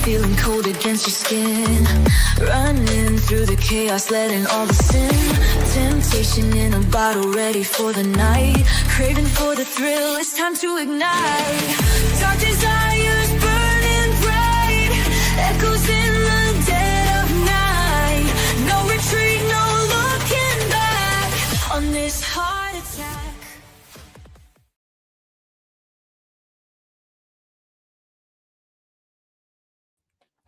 feeling cold against your skin. Running through the chaos, letting all the sin. Temptation in a bottle, ready for the night. Craving for the thrill, it's time to ignite. Dark desires burning bright, echoes in the dead of night. No retreat, no looking back on this heart attack.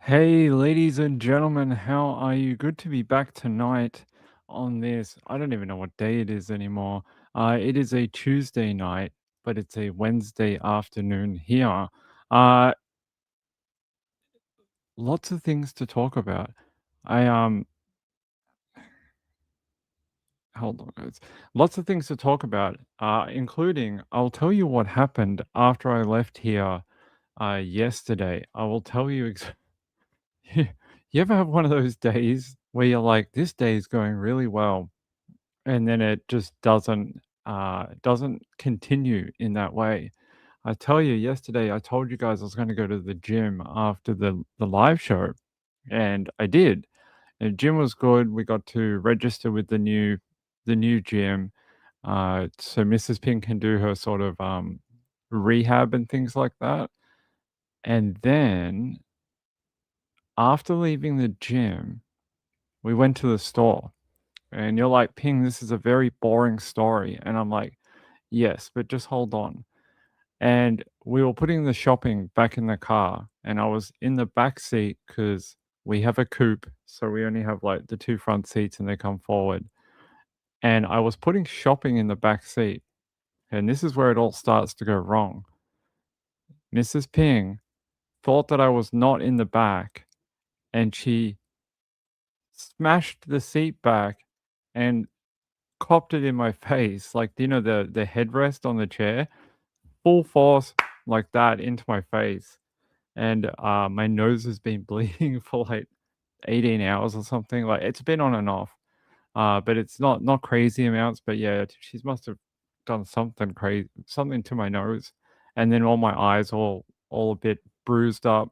Hey, ladies and gentlemen, how are you? Good to be back tonight on this. I don't even know what day it is anymore. It is a Tuesday night, but it's a Wednesday afternoon here. Uh, Lots of things to talk about. I Hold on, guys. Lots of things to talk about, including I'll tell you what happened after I left here yesterday. I will tell you. You ever have one of those days where you're like, this day is going really well, and then it just doesn't continue in that way? I tell you, yesterday I told you guys I was going to go to the gym after the live show, and I did. And the gym was good. We got to register with the new gym, so Mrs. Ping can do her sort of rehab and things like that. And then after leaving the gym, we went to the store. And you're like, Ping, this is a very boring story. And I'm like, yes, but just hold on. And we were putting the shopping back in the car, and I was in the back seat because we have a coupe. So we only have like the two front seats and they come forward. And I was putting shopping in the back seat. And this is where it all starts to go wrong. Mrs. Ping thought that I was not in the back, and she smashed the seat back and copped it in my face, like, the headrest on the chair, full force like that into my face, and, my nose has been bleeding for, like, 18 hours or something. Like, it's been on and off, but it's not crazy amounts, but yeah, she must have done something to my nose, and then all my eyes all a bit bruised up.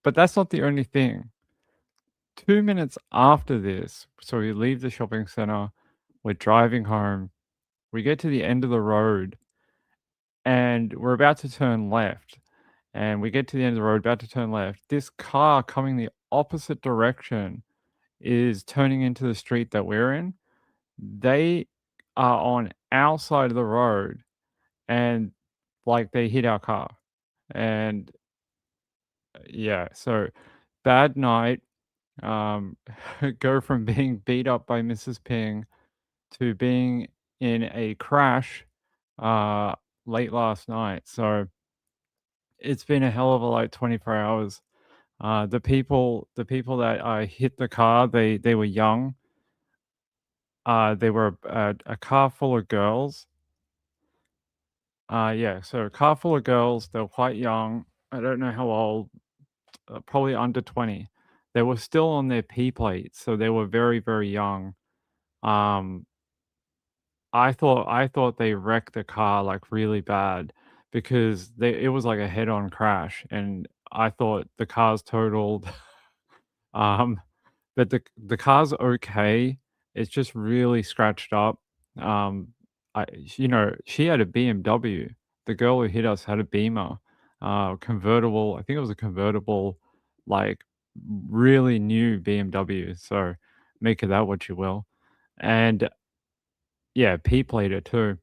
But that's not the only thing. 2 minutes after this, so we leave the shopping center, we're driving home, we get to the end of the road, and we're about to turn left. And we get to the end of the road, about to turn left. This car coming the opposite direction is turning into the street that we're in. They are on our side of the road, and like they hit our car. And yeah, so bad night. Um, go from being beat up by Mrs. Ping to being in a crash uh, late last night. So it's been a hell of a like 24 hours. The people that hit the car, they were young. They were a car full of girls. Yeah, so a car full of girls. They were quite young. I don't know how old. Probably under 20. They were still on their P plates, so they were very very young. Um, I thought they wrecked the car, like, really bad because it was like a head-on crash, and I thought the car's totaled. Um, but the car's okay. It's just really scratched up. Um, she had a BMW. The girl who hit us had a Beamer, convertible. I think it was a convertible, like, really new BMW, so make of that what you will. And yeah, P played it too.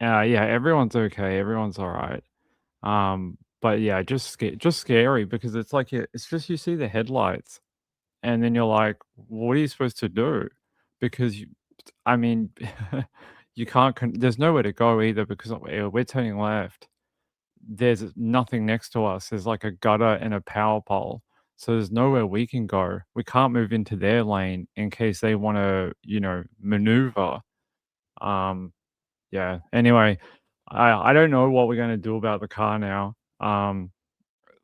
Yeah, everyone's okay, everyone's alright. But yeah, just scary because it's like it's just you see the headlights, and then you're like, "What are you supposed to do?" Because I mean, you can't there's nowhere to go either because we're turning left. There's nothing next to us. There's like a gutter and a power pole, so there's nowhere we can go. We can't move into their lane in case they wanna, maneuver. Um Yeah, anyway, I don't know what we're gonna do about the car now.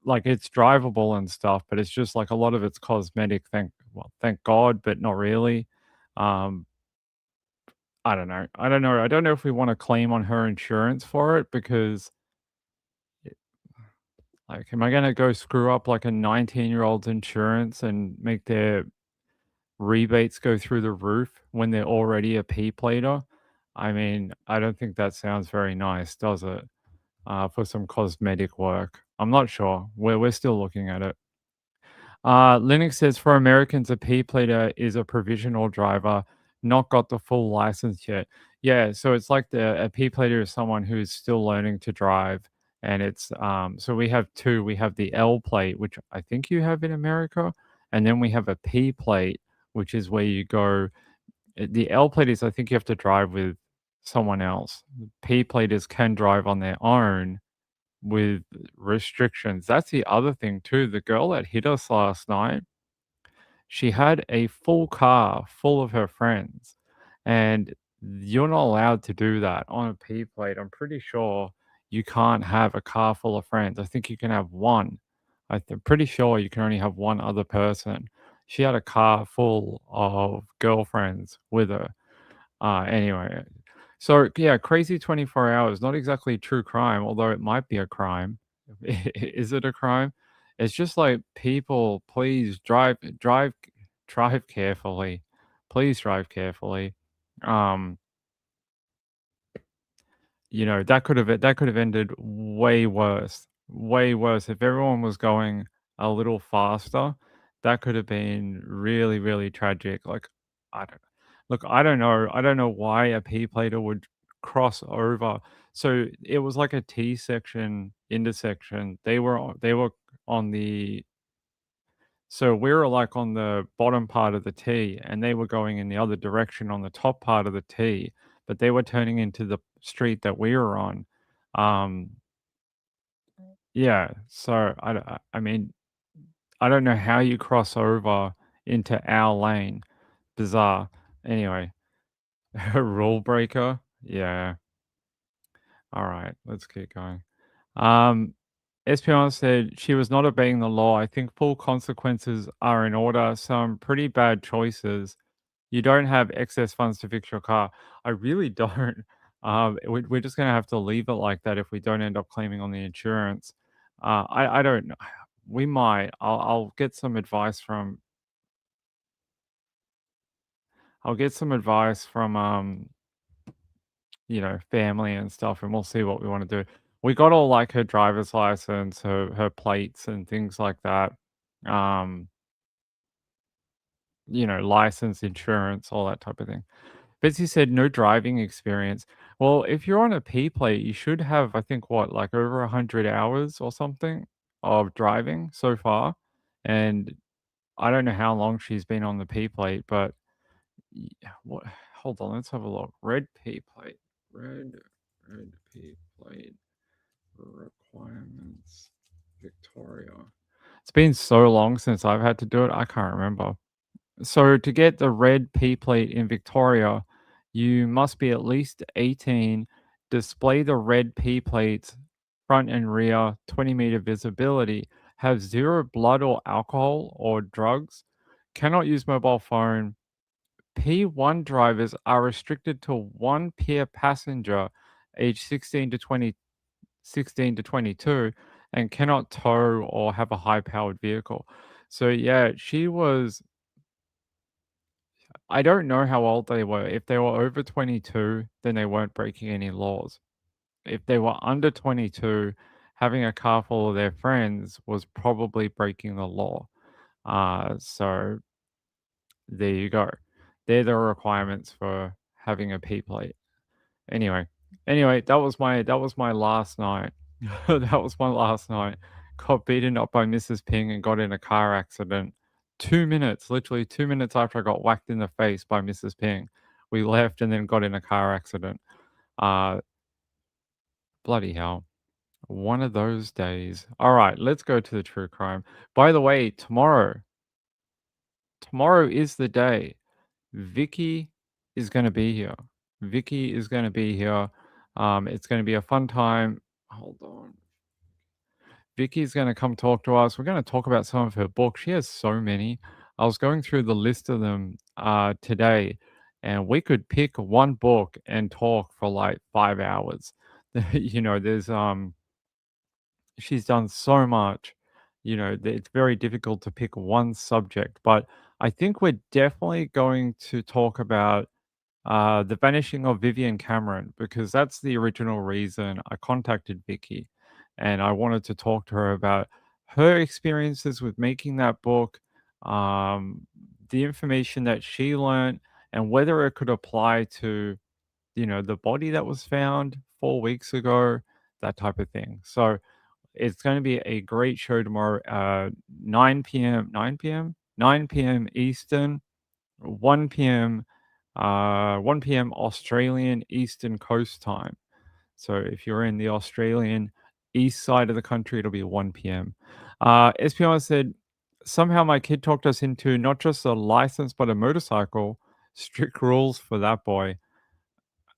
Like, it's drivable and stuff, but it's just, like, a lot of it's cosmetic, thank God, but not really. Um, I don't know. I don't know if we wanna claim on her insurance for it because, Like, am I gonna go screw up like a 19-year-old's insurance and make their rebates go through the roof when they're already a P-plater? I mean, I don't think that sounds very nice, does it? For some cosmetic work. I'm not sure. We're still looking at it. Linux says for Americans, a P plater is a provisional driver, not got the full license yet. Yeah, so it's like a P plater is someone who's still learning to drive, and it's so we have two. We have the L plate, which I think you have in America, and then we have a P plate, which is where you go. The L plate is I think you have to drive with someone else. P platers can drive on their own with restrictions. That's the other thing too. The girl that hit us last night, she had a full car full of her friends, and you're not allowed to do that on a P plate. I'm pretty sure you can't have a car full of friends. I think you can have one. I'm pretty sure you can only have one other person. She had a car full of girlfriends with her. Anyway, so yeah, crazy 24 hours, not exactly true crime, although it might be a crime. Is it a crime? It's just like people, please drive carefully. Please drive carefully. Um, that could have ended way worse if everyone was going a little faster. That could have been really, really tragic. Like, I don't look, I don't know why a P plater would cross over. So it was like a T section intersection. They were on the so we were like on the bottom part of the T, and they were going in the other direction on the top part of the T, but they were turning into the street that we were on. Um, yeah, so I mean, I don't know how you cross over into our lane. Bizarre. Anyway, rule breaker. Yeah. All right, let's keep going. Um, Espion said she was not obeying the law. I think full consequences are in order. Some pretty bad choices. You don't have excess funds to fix your car. I really don't. We're just gonna have to leave it like that if we don't end up claiming on the insurance. I don't know. We might. I'll get some advice from. I'll get some advice from family and stuff, and we'll see what we want to do. We got all like her driver's license, her plates, and things like that. Um, license, insurance, all that type of thing. Betsy said no driving experience. Well, if you're on a P plate, you should have, I think, what, like over 100 hours or something of driving so far. And I don't know how long she's been on the P plate, but what? Hold on, let's have a look. Red P plate, red P plate requirements, Victoria. It's been so long since I've had to do it. I can't remember. So to get the red P plate in Victoria, you must be at least 18, display the red P plates front and rear, 20-meter visibility, have zero blood or alcohol or drugs, cannot use mobile phone. P1 drivers are restricted to one peer passenger age 16 to 22 and cannot tow or have a high-powered vehicle. So yeah, she was I don't know how old they were. If they were over 22, then they weren't breaking any laws. If they were under 22, having a car full of their friends was probably breaking the law. So there you go. They're the requirements for having a P plate. Anyway, that was my last night. That was my last night. Got beaten up by Mrs. Ping and got in a car accident. 2 minutes, literally 2 minutes after I got whacked in the face by Mrs. Ping. We left and then got in a car accident. Uh, bloody hell. One of those days. All right, let's go to the true crime. By the way, tomorrow is the day. Vicky is going to be here. Vicky is going to be here. It's going to be a fun time. Hold on. Vicky's going to come talk to us. We're going to talk about some of her books. She has so many. I was going through the list of them today, and we could pick one book and talk for like 5 hours. There's she's done so much. You know, it's very difficult to pick one subject, but I think we're definitely going to talk about the vanishing of Vivian Cameron, because that's the original reason I contacted Vicky. And I wanted to talk to her about her experiences with making that book, um, the information that she learned, and whether it could apply to, the body that was found 4 weeks ago, that type of thing. So it's going to be a great show tomorrow, 9 p.m., 9 p.m., 9 p.m. Eastern, 1 p.m. 1 p.m. Australian Eastern Coast time. So if you're in the Australian east side of the country, it'll be 1 p.m. SPR said, somehow my kid talked us into not just a license, but a motorcycle. Strict rules for that boy.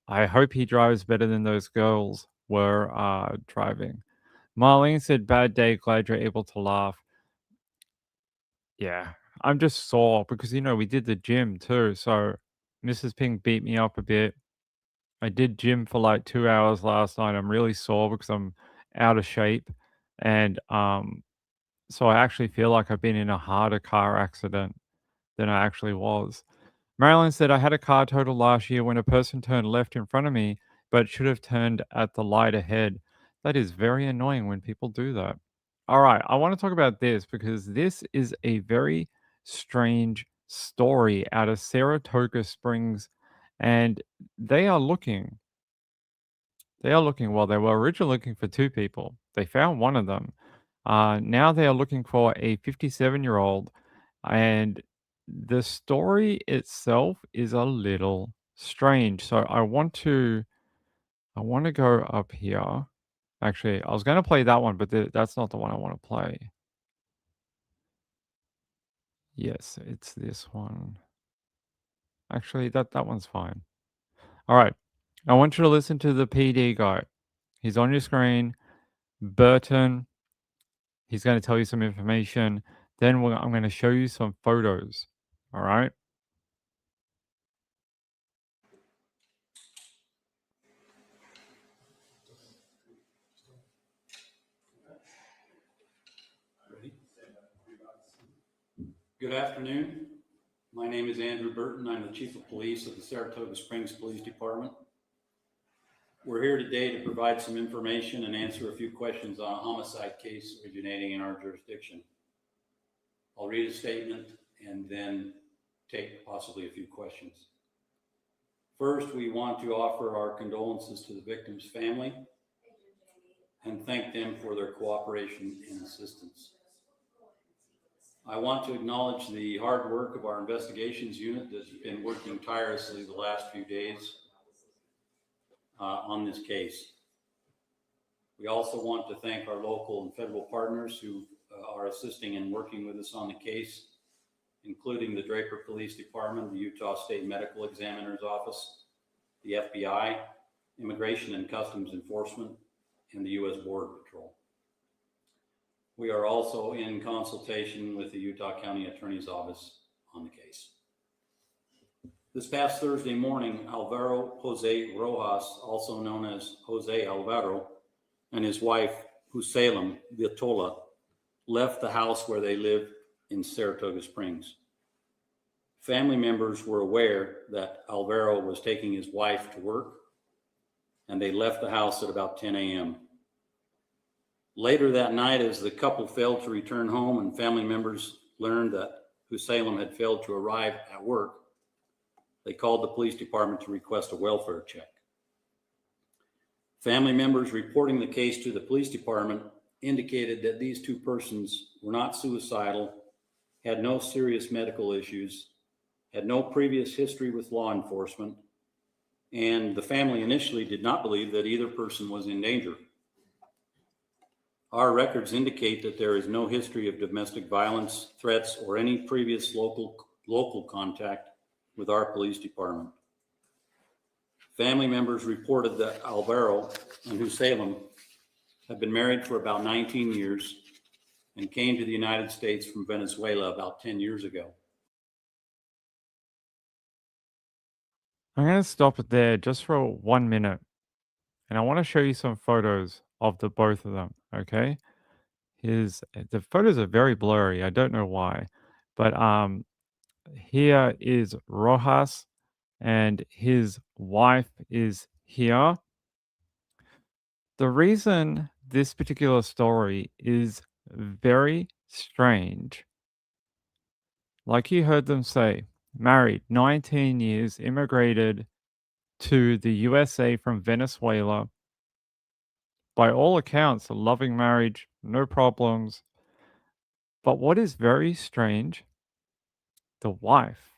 I hope he drives better than those girls were driving. Marlene said, bad day, glad you're able to laugh. Yeah, I'm just sore because, we did the gym too. So Mrs. Ping beat me up a bit. I did gym for like 2 hours last night. I'm really sore because I'm out of shape. And so I actually feel like I've been in a harder car accident than I actually was. Marilyn said, I had a car total last year when a person turned left in front of me, but should have turned at the light ahead. That is very annoying when people do that. All right, I want to talk about this because this is a very strange story out of Saratoga Springs, and they are looking. Well, they were originally looking for two people. They found one of them. Now they are looking for a 57-year-old, and the story itself is a little strange. So I want to go up here. Actually, I was going to play that one, but that's not the one I want to play. Yes, it's this one. Actually, that one's fine. All right. I want you to listen to the PD guy. He's on your screen. Burton. He's going to tell you some information. Then I'm going to show you some photos. All right. Good afternoon. My name is Andrew Burton. I'm the Chief of Police of the Saratoga Springs Police Department. We're here today to provide some information and answer a few questions on a homicide case originating in our jurisdiction. I'll read a statement and then take possibly a few questions. First, we want to offer our condolences to the victim's family and thank them for their cooperation and assistance. I want to acknowledge the hard work of our investigations unit that's been working tirelessly the last few days on this case. We also want to thank our local and federal partners who are assisting and working with us on the case, including the Draper Police Department, the Utah State Medical Examiner's Office, the FBI, Immigration and Customs Enforcement, and the U.S. Border Patrol. We are also in consultation with the Utah County Attorney's Office on the case. This past Thursday morning, Alvaro Jose Rojas, also known as Jose Alvaro, and his wife, Husalem Vitola, left the house where they live in Saratoga Springs. Family members were aware that Alvaro was taking his wife to work, and they left the house at about 10 a.m. Later that night, as the couple failed to return home and family members learned that Husalem had failed to arrive at work, they called the police department to request a welfare check. Family members reporting the case to the police department indicated that these two persons were not suicidal, had no serious medical issues, had no previous history with law enforcement, and the family initially did not believe that either person was in danger. Our records indicate that there is no history of domestic violence, threats, or any previous local contact with our police department. Family members reported that Alvaro and Husalem had been married for about 19 years and came to the United States from Venezuela about 10 years ago. I'm going to stop it there just for 1 minute. And I want to show you some photos of the both of them. Okay, the photos are very blurry. I don't know why, but here is Rojas, and his wife is here. The reason this particular story is very strange, like you heard them say, married 19 years, immigrated to the USA from Venezuela. By all accounts, a loving marriage, no problems. But what is very strange, the wife,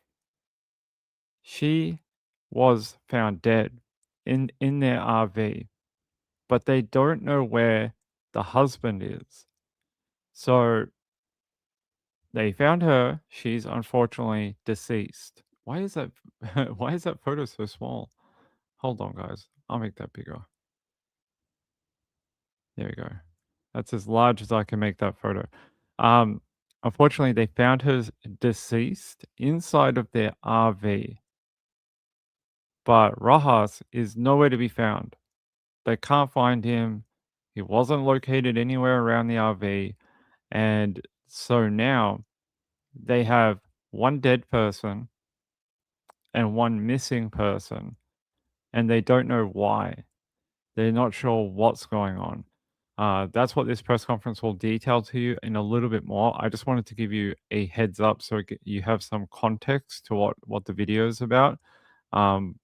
she was found dead in their RV, but they don't know where the husband is. So they found her. She's unfortunately deceased. Why is that why is that photo so small? Hold on, guys. I'll make that bigger. There we go. That's as large as I can make that photo. Um, Unfortunately, they found her deceased inside of their RV, but Rojas is nowhere to be found. They can't find him. He wasn't located anywhere around the RV. And so now they have one dead person and one missing person, and they don't know why. They're not sure what's going on. That's what this press conference will detail to you in a little bit more. I just wanted to give you a heads up so you have some context to what the video is about. Um,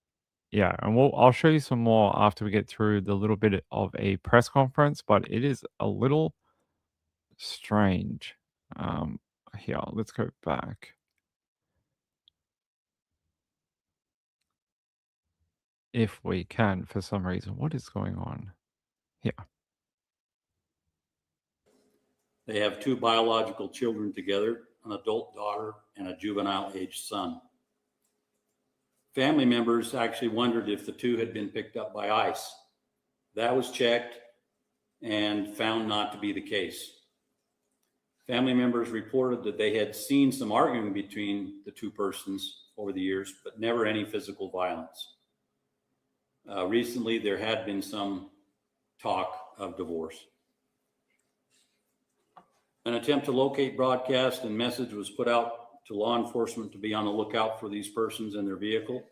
yeah, and I'll show you some more after we get through the little bit of a press conference, but it is a little strange. Um, Here, let's go back. If we can, for some reason. What is going on? Yeah. They have two biological children together, an adult daughter and a juvenile-aged son. Family members actually wondered if the two had been picked up by ICE. That was checked and found not to be the case. Family members reported that they had seen some arguing between the two persons over the years, but never any physical violence. Recently, there had been some talk of divorce. An attempt to locate, broadcast, and message was put out to law enforcement to be on the lookout for these persons and their vehicle.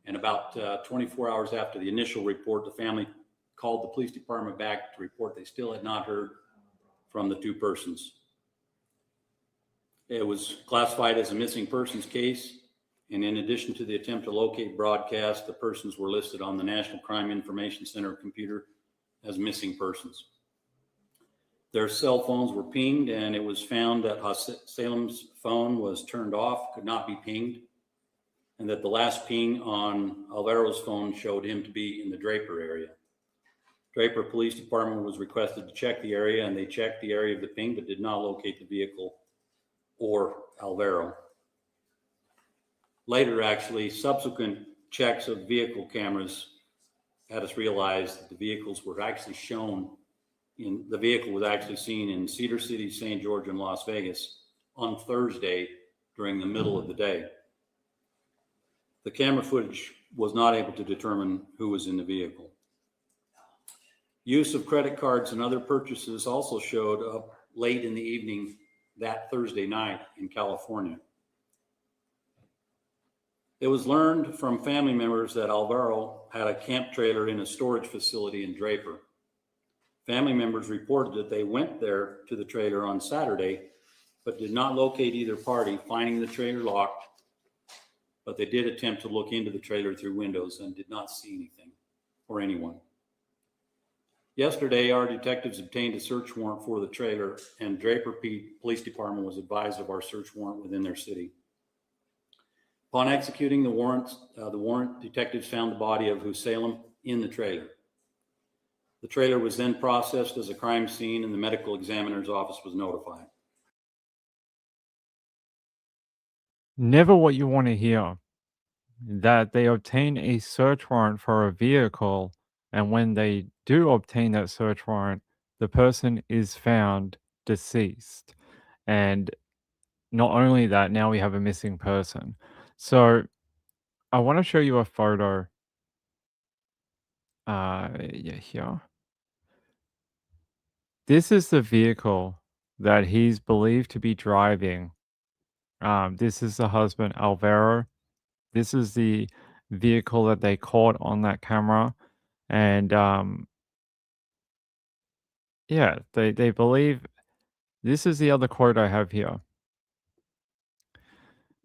And about 24 hours after the initial report, the family called the police department back to report they still had not heard from the two persons. It was classified as a missing persons case. And in addition to the attempt to locate, broadcast, the persons were listed on the National Crime Information Center computer as missing persons. Their cell phones were pinged, and it was found that Salem's phone was turned off, could not be pinged, and that the last ping on Alvaro's phone showed him to be in the Draper area. Draper Police Department was requested to check the area, and they checked the area of the ping, but did not locate the vehicle or Alvaro. Later, actually, subsequent checks of vehicle cameras had us realize that the vehicles were actually shown the vehicle was actually seen in Cedar City, St. George, and Las Vegas on Thursday during the middle of the day. The camera footage was not able to determine who was in the vehicle. Use of credit cards and other purchases also showed up late in the evening that Thursday night in California. It was learned from family members that Alvaro had a camp trailer in a storage facility in Draper. Family members reported that they went there to the trailer on Saturday, but did not locate either party, finding the trailer locked. But they did attempt to look into the trailer through windows and did not see anything or anyone. Yesterday, our detectives obtained a search warrant for the trailer, and Draper Police Department was advised of our search warrant within their city. Upon executing the warrant, detectives found the body of Salem in the trailer. The trailer was then processed as a crime scene, and the medical examiner's office was notified. Never what you want to hear. That they obtain a search warrant for a vehicle, and when they do obtain that search warrant, the person is found deceased. And not only that, now we have a missing person. So I want to show you a photo. Yeah, here. This is the vehicle that he's believed to be driving. This is the husband, Alvaro. This is the vehicle that they caught on that camera. And yeah, they believe this is the other quote I have here.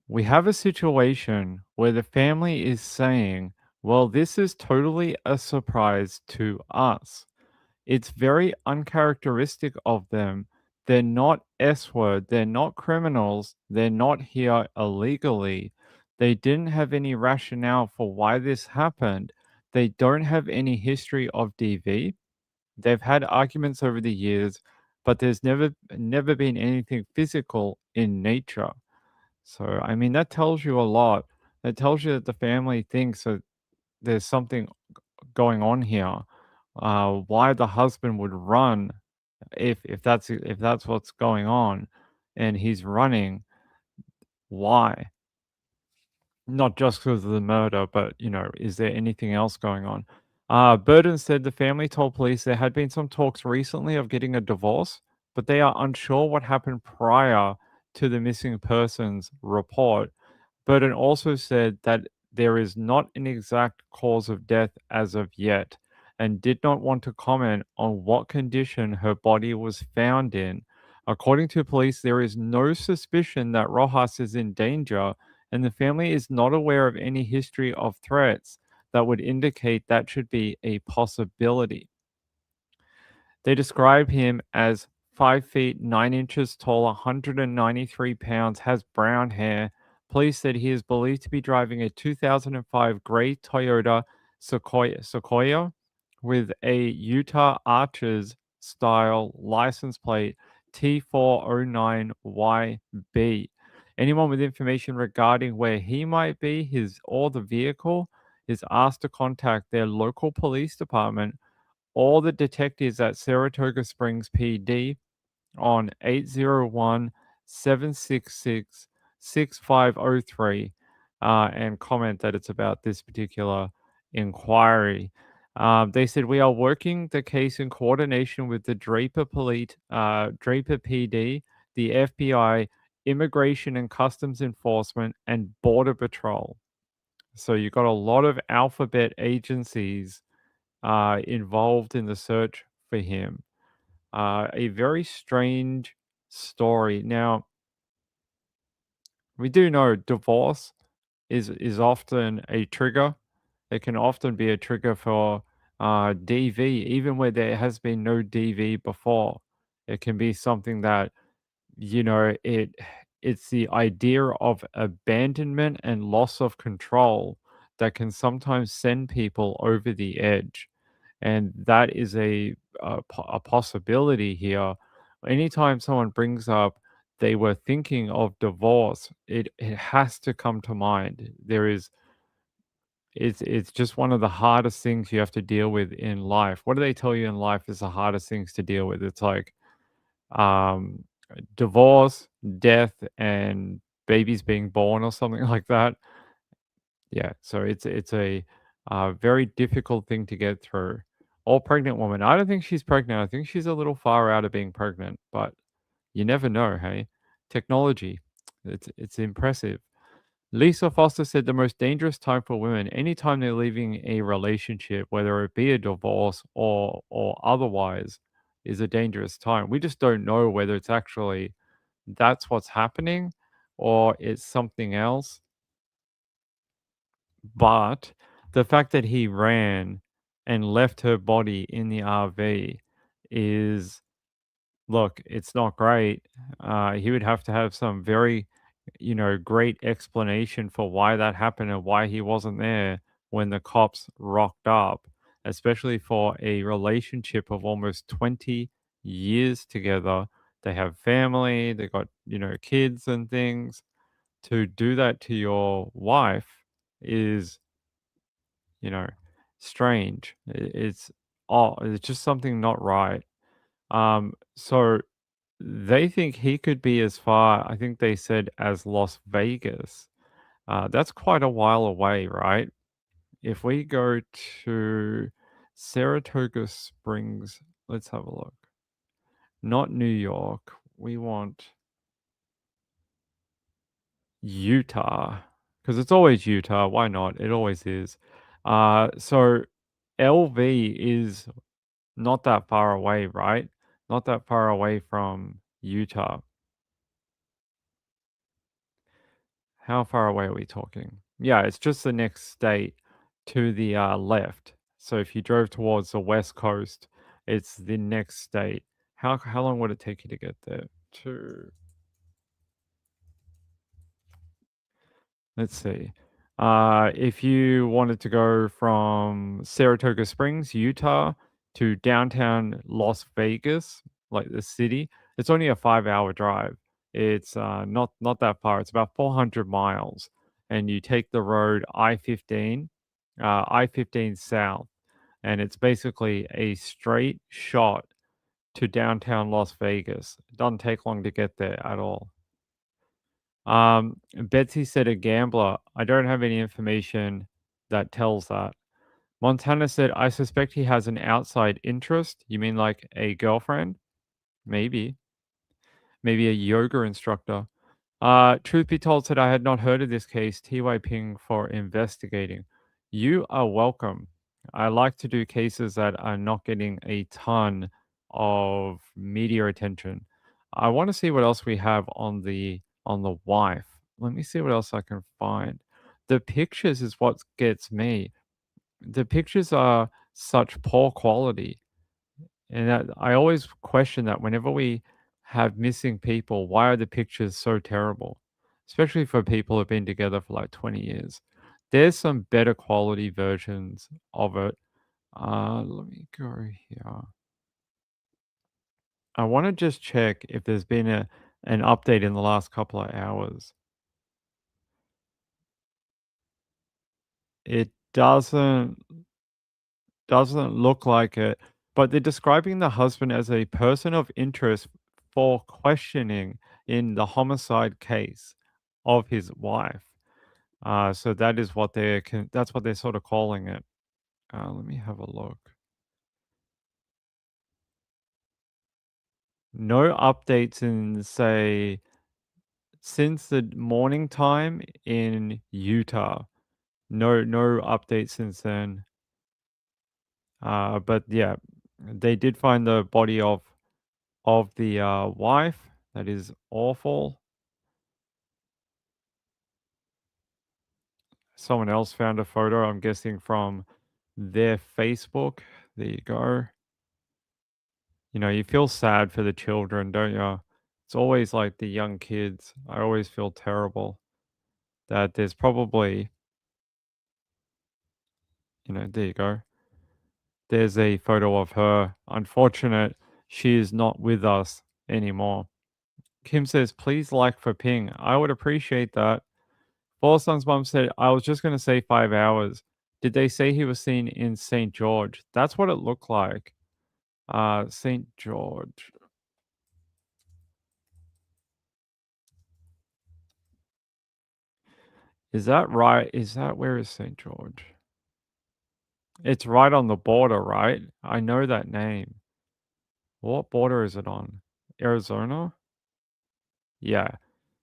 We have a situation where the family is saying, well, this is totally a surprise to us. It's very uncharacteristic of them. They're not S word, they're not criminals, they're not here illegally. They didn't have any rationale for why this happened. They don't have any history of DV. They've had arguments over the years, but there's never been anything physical in nature. So, I mean, that tells you a lot. That tells you that the family thinks that there's something going on here. Why the husband would run if that's what's going on, and he's running. Why? Not just because of the murder, but is there anything else going on? Burden said the family told police there had been some talks recently of getting a divorce, but they are unsure what happened prior to the missing persons report. Burden also said that there is not an exact cause of death as of yet and did not want to comment on what condition her body was found in. According to police, there is no suspicion that Rojas is in danger, and the family is not aware of any history of threats that would indicate that should be a possibility. They describe him as 5 feet 9 inches tall, 193 pounds, has brown hair. Police said he is believed to be driving a 2005 gray Toyota Sequoia with a Utah Archers style license plate T409YB. Anyone with information regarding where he might be, his or the vehicle, is asked to contact their local police department or the detectives at Saratoga Springs PD on 801 766 6503 and comment that it's about this particular inquiry. They said, we are working the case in coordination with the Draper PD, the FBI, Immigration and Customs Enforcement, and Border Patrol. So you've got a lot of alphabet agencies involved in the search for him. A very strange story. Now, we do know divorce is often a trigger. It can often be a trigger for DV, even where there has been no DV before. It can be something that it's the idea of abandonment and loss of control that can sometimes send people over the edge. And that is a possibility here. Anytime someone brings up they were thinking of divorce, it has to come to mind. It's just one of the hardest things you have to deal with in life. What do they tell you in life is the hardest things to deal with? It's like um, divorce, death, and babies being born or something like that. Yeah, so it's a very difficult thing to get through. Or pregnant woman. I don't think she's pregnant. I think she's a little far out of being pregnant, but you never know, hey? Technology, it's impressive. Lisa Foster said the most dangerous time for women, anytime they're leaving a relationship, whether it be a divorce or otherwise, is a dangerous time. We just don't know whether it's actually that's what's happening or it's something else. But the fact that he ran and left her body in the RV is, look, it's not great. He would have to have some very, great explanation for why that happened and why he wasn't there when the cops rocked up, especially for a relationship of almost 20 years together. They have family, they got, kids and things. To do that to your wife is, you know, strange. It's just something not right. So they think he could be as far, I think they said, as Las Vegas. That's quite a while away, right? If we go to Saratoga Springs, let's have a look. Not New York. We want Utah. Because it's always Utah. Why not? It always is. So LV is not that far away, right? Not that far away from Utah. How far away are we talking? Yeah, it's just the next state to the left. So if you drove towards the west coast, it's the next state. How long would it take you to get there? To Let's see. If you wanted to go from Saratoga Springs, Utah, to downtown Las Vegas, like the city, it's only a 5-hour drive. It's not that far. It's about 400 miles, and you take the road I-15 south, and it's basically a straight shot to downtown Las Vegas. It doesn't take long to get there at all. Betsy said a gambler. I don't have any information that tells that. Montana said, I suspect he has an outside interest. You mean like a girlfriend? Maybe. Maybe a yoga instructor. Truth be told, said I had not heard of this case. TY Ping for investigating. You are welcome. I like to do cases that are not getting a ton of media attention. I want to see what else we have on the wife. Let me see what else I can find. The pictures is what gets me. The pictures are such poor quality. And that, I always question that whenever we have missing people, why are the pictures so terrible? Especially for people who've been together for like 20 years. There's some better quality versions of it. Let me go here. I want to just check if there's been an update in the last couple of hours. It doesn't look like it, but they're describing the husband as a person of interest for questioning in the homicide case of his wife. So that is what that's what they're sort of calling it. Let me have a look. No updates in, say, since the morning time in Utah. No updates since then. But yeah, they did find the body of the wife. That is awful. Someone else found a photo, I'm guessing from their Facebook. There you go. You know, you feel sad for the children, don't you? It's always like the young kids. I always feel terrible that there's probably, there you go. There's a photo of her. Unfortunate, she is not with us anymore. Kim says, please like for Ping. I would appreciate that. Son's mom said, I was just going to say 5 hours. Did they say he was seen in St. George? That's what it looked like. St. George. Is that right? Where is St. George? It's right on the border, right? I know that name. What border is it on? Arizona? Yeah.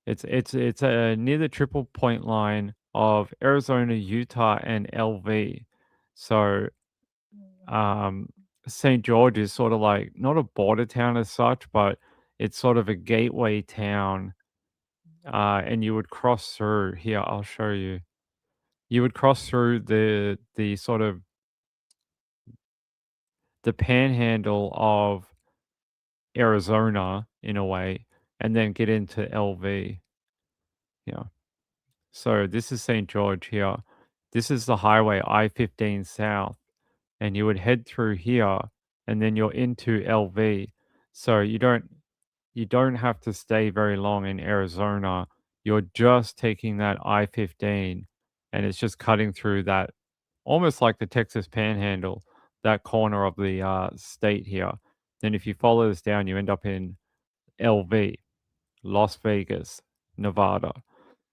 It's near the triple point line of Arizona, Utah, and LV. So um, St. George is sort of like not a border town as such, but it's sort of a gateway town. And you would cross through here. I'll show you. You would cross through the sort of the panhandle of Arizona in a way, and then get into LV. Yeah. So this is St. George here. This is the highway I-15 south, and you would head through here, and then you're into LV. So you don't have to stay very long in Arizona. You're just taking that I-15, and it's just cutting through that, almost like the Texas Panhandle, that corner of the state here. Then if you follow this down, you end up in LV, Las Vegas, Nevada.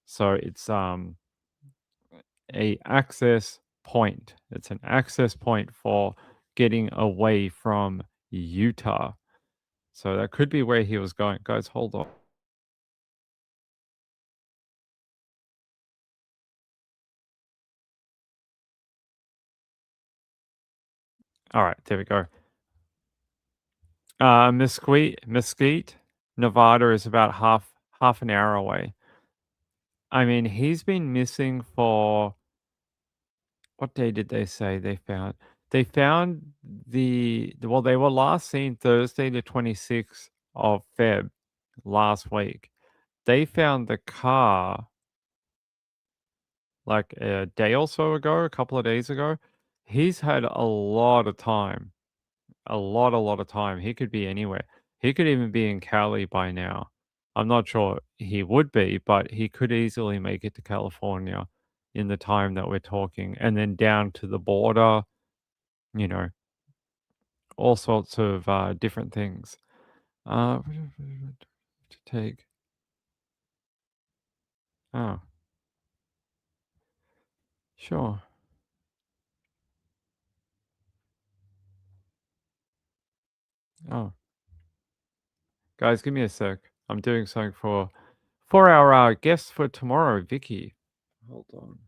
So it's a access point. It's an access point for getting away from Utah. So that could be where he was going. Guys, hold on. All right, there we go. Mesquite, Nevada is about half an hour away. I mean, he's been missing for what day did they say they found? They found well, they were last seen Thursday, the 26th of Feb last week. They found the car like a day or so ago, a couple of days ago. He's had a lot of time, a lot of time. He could be anywhere. He could even be in Cali by now. I'm not sure he would be, but he could easily make it to California in the time that we're talking, and then down to the border, you know, all sorts of different things. To take. Oh, sure. Oh, guys, give me a sec. I'm doing something for our guest for tomorrow, Vicky. Hold on.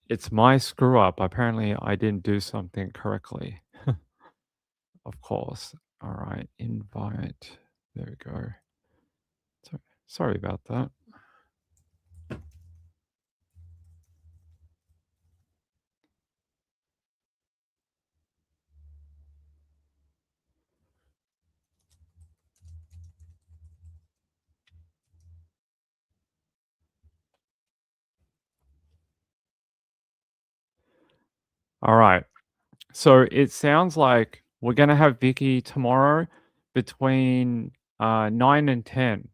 It's my screw up. Apparently, I didn't do something correctly. Of course. All right, invite. There we go. Sorry about that. All right. So it sounds like we're gonna have Vicky tomorrow between 9 and 10.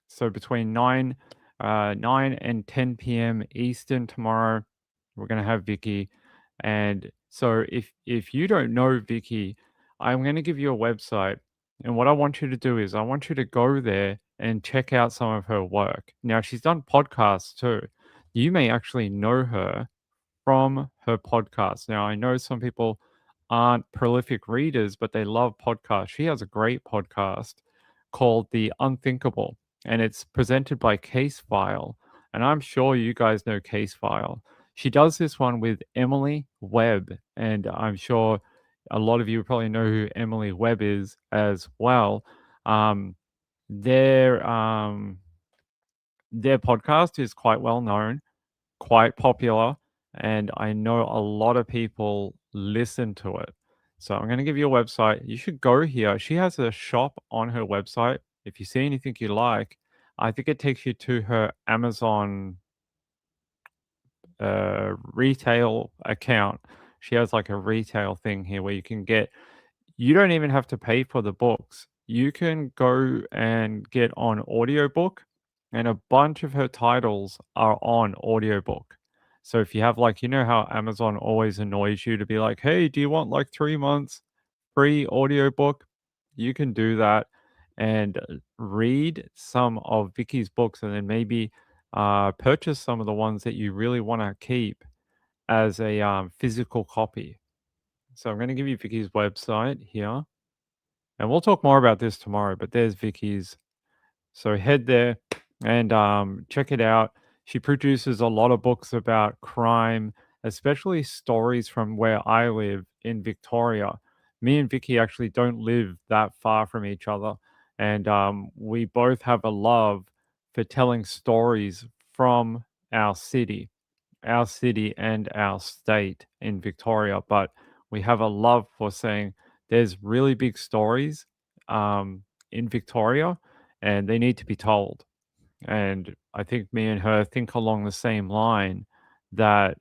So between 9 and 10 p.m. Eastern tomorrow, we're gonna have Vicky. And so if you don't know Vicky, I'm gonna give you a website. And what I want you to do is I want you to go there and check out some of her work. Now she's done podcasts too. You may actually know her from her podcast. Now, I know some people aren't prolific readers, but they love podcasts. She has a great podcast called The Unthinkable, and it's presented by Case File. And I'm sure you guys know Case File. She does this one with Emily Webb, and I'm sure a lot of you probably know who Emily Webb is as well. Um, their um, their podcast is quite well known, quite popular, and I know a lot of people listen to it. So I'm going to give you a website. You should go here. She has a shop on her website. If you see anything you like, I think it takes you to her Amazon retail account. She has like a retail thing here where you can get, you don't even have to pay for the books. You can go and get on audiobook, and a bunch of her titles are on audiobook. So if you have like, you know how Amazon always annoys you to be like, hey, do you want like 3 months free audiobook? You can do that and read some of Vicky's books, and then maybe purchase some of the ones that you really want to keep as a physical copy. So I'm going to give you Vicky's website here. And we'll talk more about this tomorrow, but there's Vicky's. So head there and check it out. She produces a lot of books about crime, especially stories from where I live in Victoria. Me and Vicky actually don't live that far from each other. And we both have a love for telling stories from our city and our state in Victoria, but we have a love for saying there's really big stories in Victoria and they need to be told. And I think me and her think along the same line that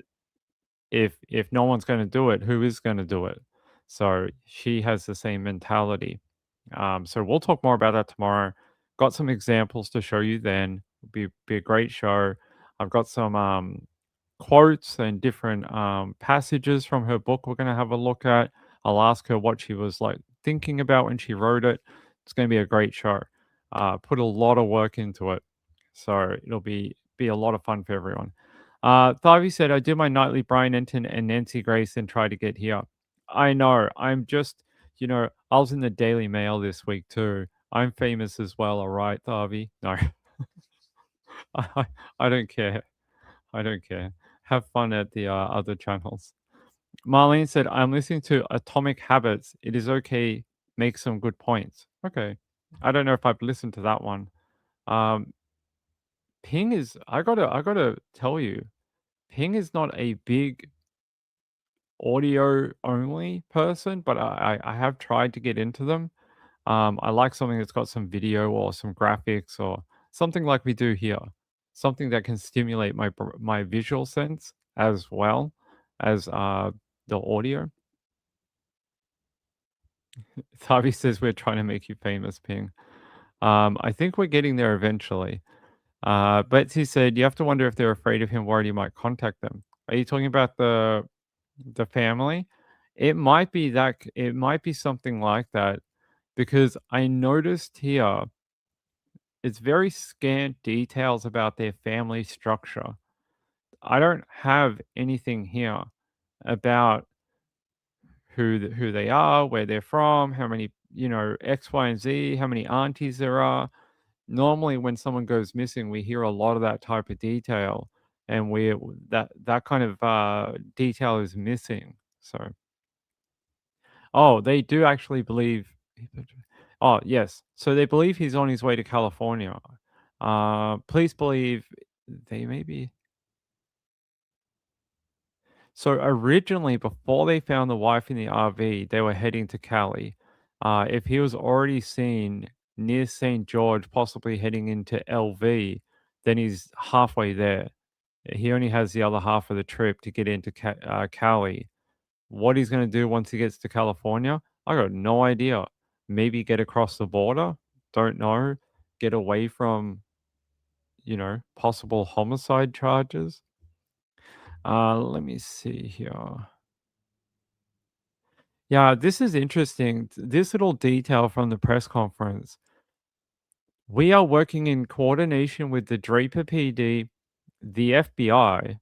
if no one's going to do it, who is going to do it? So she has the same mentality. So we'll talk more about that tomorrow. Got some examples to show you then. Be a great show. I've got some quotes and different passages from her book we're going to have a look at. I'll ask her what she was like thinking about when she wrote it. It's going to be a great show. Put a lot of work into it. So it'll be a lot of fun for everyone. Thavi said, I do my nightly Brian Enton and Nancy Grace and try to get here. I know. I'm just, You know, I was in the Daily Mail this week too. I'm famous as well, all right, Harvey? No, I, I don't care. I don't care. Have fun at the other channels. Marlene said, I'm listening to Atomic Habits. It is okay. Make some good points. Okay. I don't know if I've listened to that one. Um, Ping is, I gotta tell you, Ping is not a big audio only person, but I have tried to get into them. I like something that's got some video or some graphics or something like we do here, something that can stimulate my visual sense as well as the audio. Tavi says we're trying to make you famous, Ping. I think we're getting there eventually. Betsy said you have to wonder if they're afraid of him, worried he might contact them. Are you talking about the family? It might be that. It might be something like that, because I noticed here it's very scant details about their family structure. I don't have anything here about who they are, where they're from, how many, X, Y, and Z, how many aunties there are. Normally, when someone goes missing, we hear a lot of that type of detail, and that kind of detail is missing. So, oh, they do actually believe. Oh, yes. So they believe he's on his way to California. Police believe they may be. So originally, before they found the wife in the RV, they were heading to Cali. If he was already seen near St. George, possibly heading into LV, then he's halfway there. He only has the other half of the trip to get into Cali. What he's going to do once he gets to California, I got no idea. Maybe get across the border. Don't know. Get away from, possible homicide charges. Let me see here. Yeah, this is interesting. This little detail from the press conference. We are working in coordination with the Draper PD, the FBI.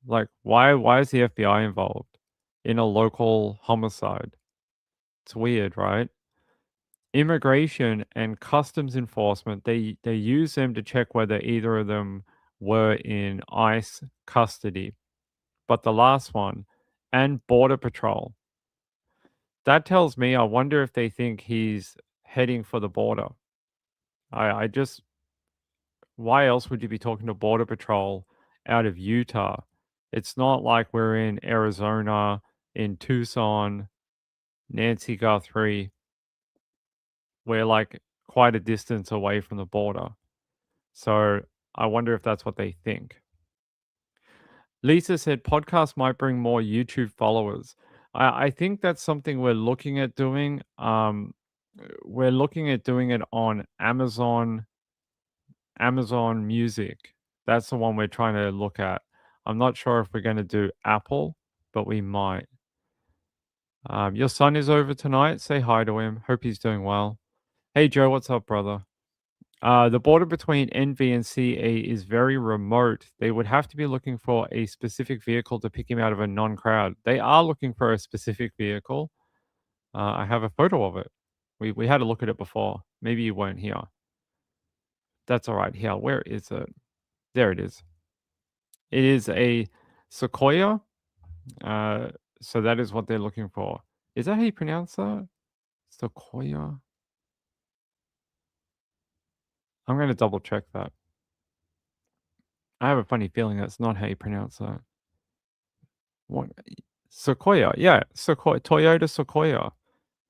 Like, why is the FBI involved in a local homicide? It's weird, right? Immigration and customs enforcement, they use them to check whether either of them were in ICE custody. But the last one, and Border Patrol. That tells me, I wonder if they think he's heading for the border. I just, why else would you be talking to Border Patrol out of Utah? It's not like we're in Arizona, in Tucson, Nancy Guthrie. We're like quite a distance away from the border. So I wonder if that's what they think. Lisa said podcasts might bring more YouTube followers. I think that's something we're looking at doing. We're looking at doing it on Amazon Music. That's the one we're trying to look at. I'm not sure if we're going to do Apple, but we might. Your son is over tonight. Say hi to him. Hope he's doing well. Hey, Joe, what's up, brother? The border between NV and CA is very remote. They would have to be looking for a specific vehicle to pick him out of a non-crowd. They are looking for a specific vehicle. I have a photo of it. We had a look at it before. Maybe you weren't here. That's all right. Here, where is it? There it is. It is a Sequoia. Uh, so that is what they're looking for. Is that how you pronounce that? Sequoia. I'm going to double check that. I have a funny feeling that's not how you pronounce that. What? Sequoia. Yeah, Sequoia. Toyota Sequoia.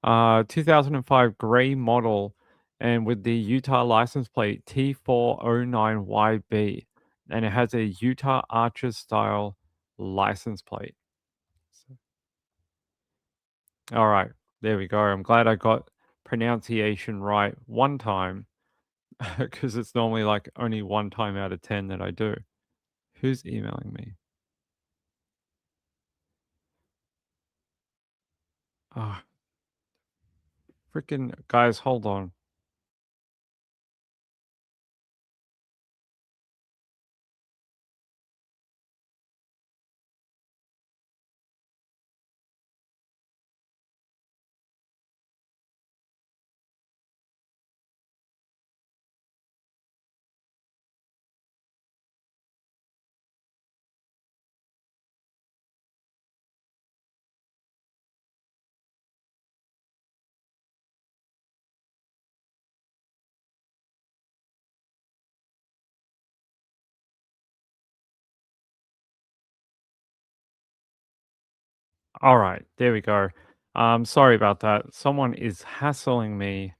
2005 gray model, and with the Utah license plate T409YB, and it has a Utah Arches style license plate. All right, there we go. I'm glad I got pronunciation right one time, because it's normally like only one time out of 10 that I do. Who's emailing me? Ah, freaking guys, hold on. All right, there we go. Sorry about that. Someone is hassling me.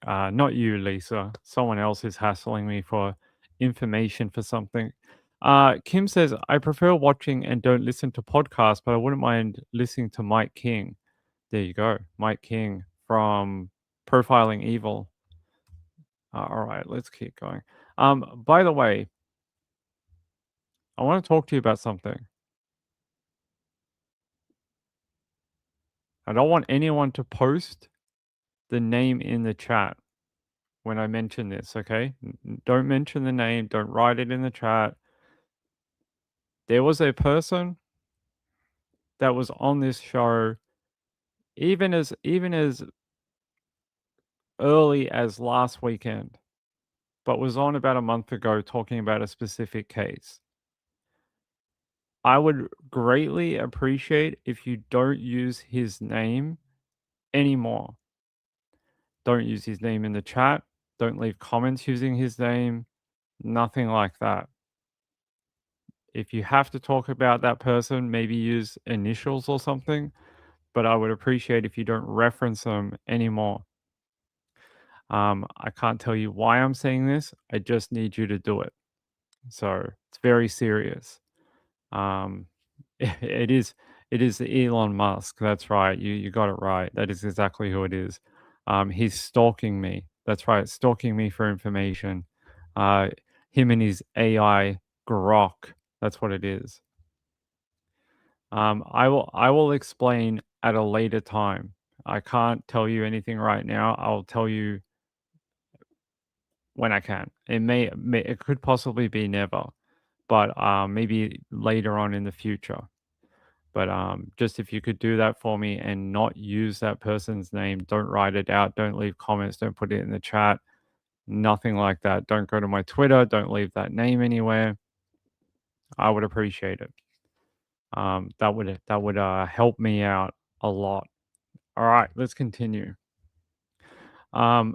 Not you, Lisa. Someone else is hassling me for information for something. Kim says, I prefer watching and don't listen to podcasts, but I wouldn't mind listening to Mike King. There you go. Mike King from Profiling Evil. All right, let's keep going. By the way, I want to talk to you about something. I don't want anyone to post the name in the chat when I mention this, okay? Don't mention the name, don't write it in the chat. There was a person that was on this show even as early as last weekend, but was on about a month ago talking about a specific case. I would greatly appreciate if you don't use his name anymore. Don't use his name in the chat. Don't leave comments using his name. Nothing like that. If you have to talk about that person, maybe use initials or something, but I would appreciate if you don't reference them anymore. I can't tell you why I'm saying this. I just need you to do it. So it's very serious. Um, it is Elon Musk. That's right. You got it right. That is exactly who it is. He's stalking me. That's right, stalking me for information. Him and his AI grok. That's what it is. I will explain at a later time. I can't tell you anything right now. I'll tell you when I can. It could possibly be never, but maybe later on in the future. But just if you could do that for me and not use that person's name, don't write it out, don't leave comments, don't put it in the chat, nothing like that. Don't go to my Twitter, don't leave that name anywhere. I would appreciate it. That would help me out a lot. All right, let's continue. All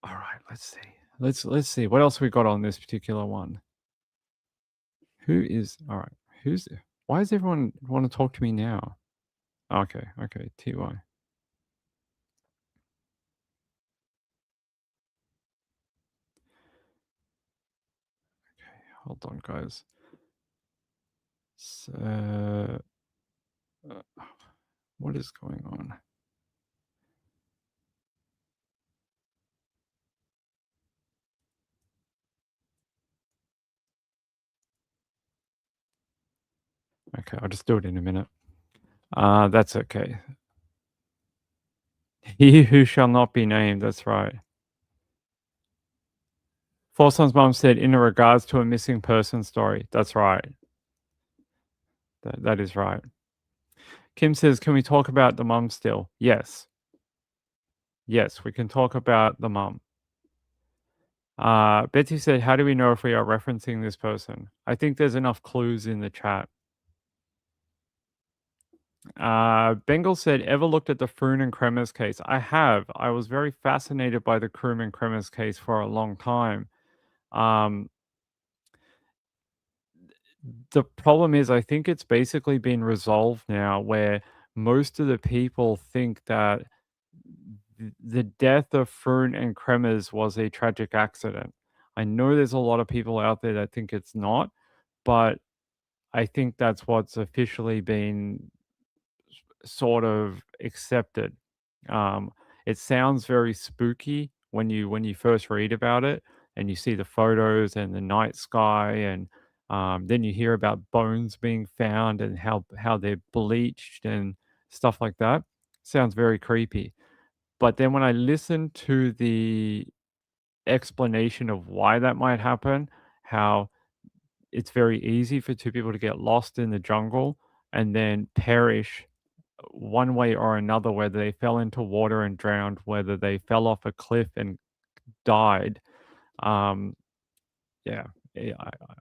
right, let's see. Let's see what else we got on this particular one. Who is all right? Who's why does everyone want to talk to me now? Okay, TY. Hold on, guys. So, what is going on? Okay, I'll just do it in a minute. That's okay. He who shall not be named. That's right. Forson's mom said, in regards to a missing person story. That's right. That is right. Kim says, can we talk about the mum still? Yes. Yes, we can talk about the mum. Betsy said, how do we know if we are referencing this person? I think there's enough clues in the chat. Bengal said, ever looked at the Froon and Kremers case? I have. I was very fascinated by the Kroom and Kremers case for a long time. The problem is, I think it's basically been resolved now, where most of the people think that the death of Froon and Kremers was a tragic accident. I know there's a lot of people out there that think it's not, but I think that's what's officially been sort of accepted. It sounds very spooky when you first read about it and you see the photos and the night sky, and then you hear about bones being found and how they're bleached and stuff like that. Sounds very creepy. But then when I listen to the explanation of why that might happen, how it's very easy for two people to get lost in the jungle and then perish one way or another, whether they fell into water and drowned, whether they fell off a cliff and died. Yeah,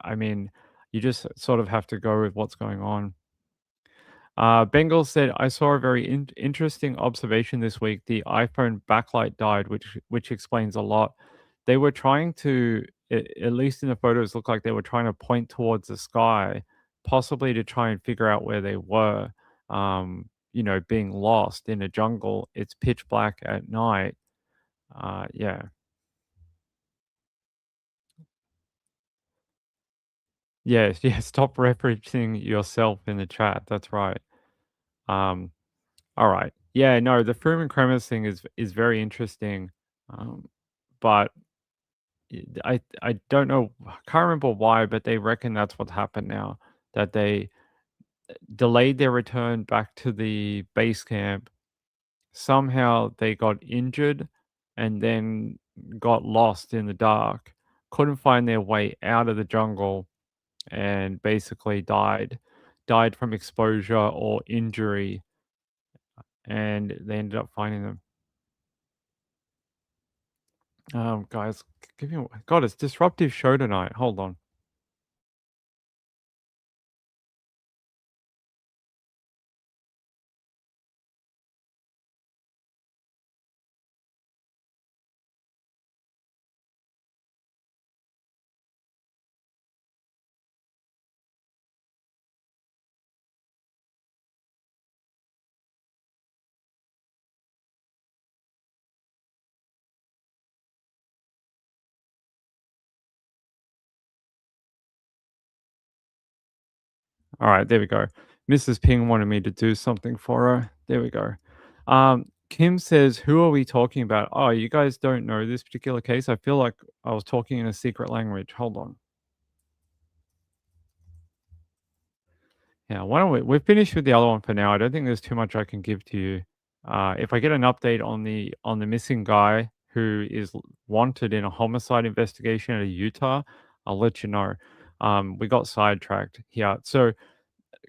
I mean, you just sort of have to go with what's going on. Bengal said, I saw a very interesting observation this week. The iPhone backlight died, which explains a lot. They were trying to, at least in the photos, look like they were trying to point towards the sky, possibly to try and figure out where they were. being lost in a jungle. It's pitch black at night. Yeah. Yes, yeah, stop referencing yourself in the chat. That's right. Um, all right. Yeah, no, the Froome and Kremers thing is very interesting. But I don't know, I can't remember why, but they reckon that's what happened now. That they delayed their return back to the base camp. Somehow they got injured and then got lost in the dark, couldn't find their way out of the jungle, and basically died from exposure or injury, and they ended up finding them. Guys, give me God, it's disruptive show tonight. Hold on. All right, there we go. Mrs. Ping wanted me to do something for her. There we go. Kim says, "Who are we talking about?" Oh, you guys don't know this particular case. I feel like I was talking in a secret language. Hold on. Yeah, why don't we're finished with the other one for now. I don't think there's too much I can give to you. If I get an update on the missing guy who is wanted in a homicide investigation out of Utah, I'll let you know. We got sidetracked here. So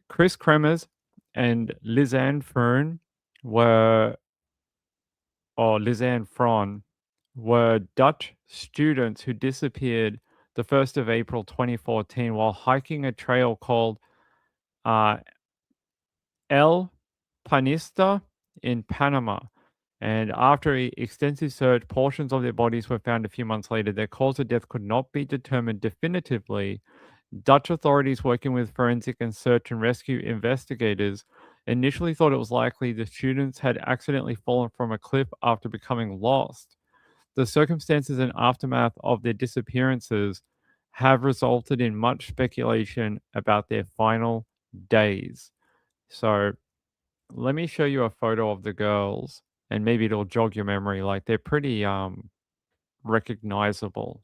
Chris Kremers and Lizanne Fern were, or Lizanne Fron, were Dutch students who disappeared the 1st of April 2014 while hiking a trail called uh, El Panista in Panama. And after extensive search, portions of their bodies were found a few months later. Their cause of death could not be determined definitively. Dutch authorities, working with forensic and search and rescue investigators, initially thought it was likely the students had accidentally fallen from a cliff after becoming lost. The circumstances and aftermath of their disappearances have resulted in much speculation about their final days. So, let me show you a photo of the girls and maybe it'll jog your memory. Like they're pretty recognizable.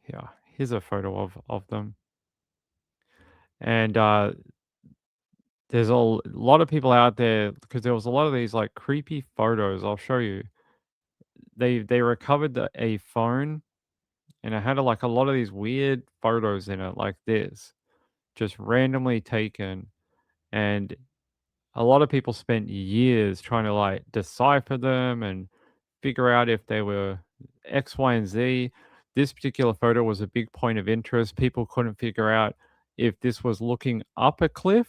Yeah, here's a photo of them. And there's a lot of people out there because there was a lot of these like creepy photos. I'll show you. They recovered a phone and it had like a lot of these weird photos in it like this, just randomly taken, and a lot of people spent years trying to like decipher them and figure out if they were X, Y, and Z. This particular photo was a big point of interest. People couldn't figure out if this was looking up a cliff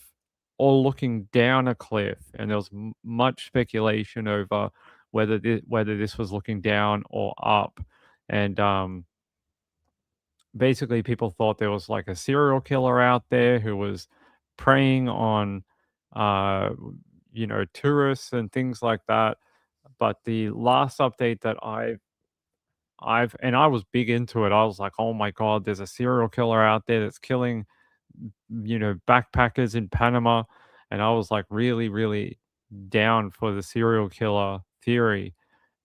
or looking down a cliff, and there was much speculation over whether this was looking down or up. And basically, people thought there was like a serial killer out there who was preying on, uh, tourists and things like that. But the last update that I've and I was big into it. I was like, "Oh my god, there's a serial killer out there that's killing, backpackers in Panama." And I was like really, really down for the serial killer theory.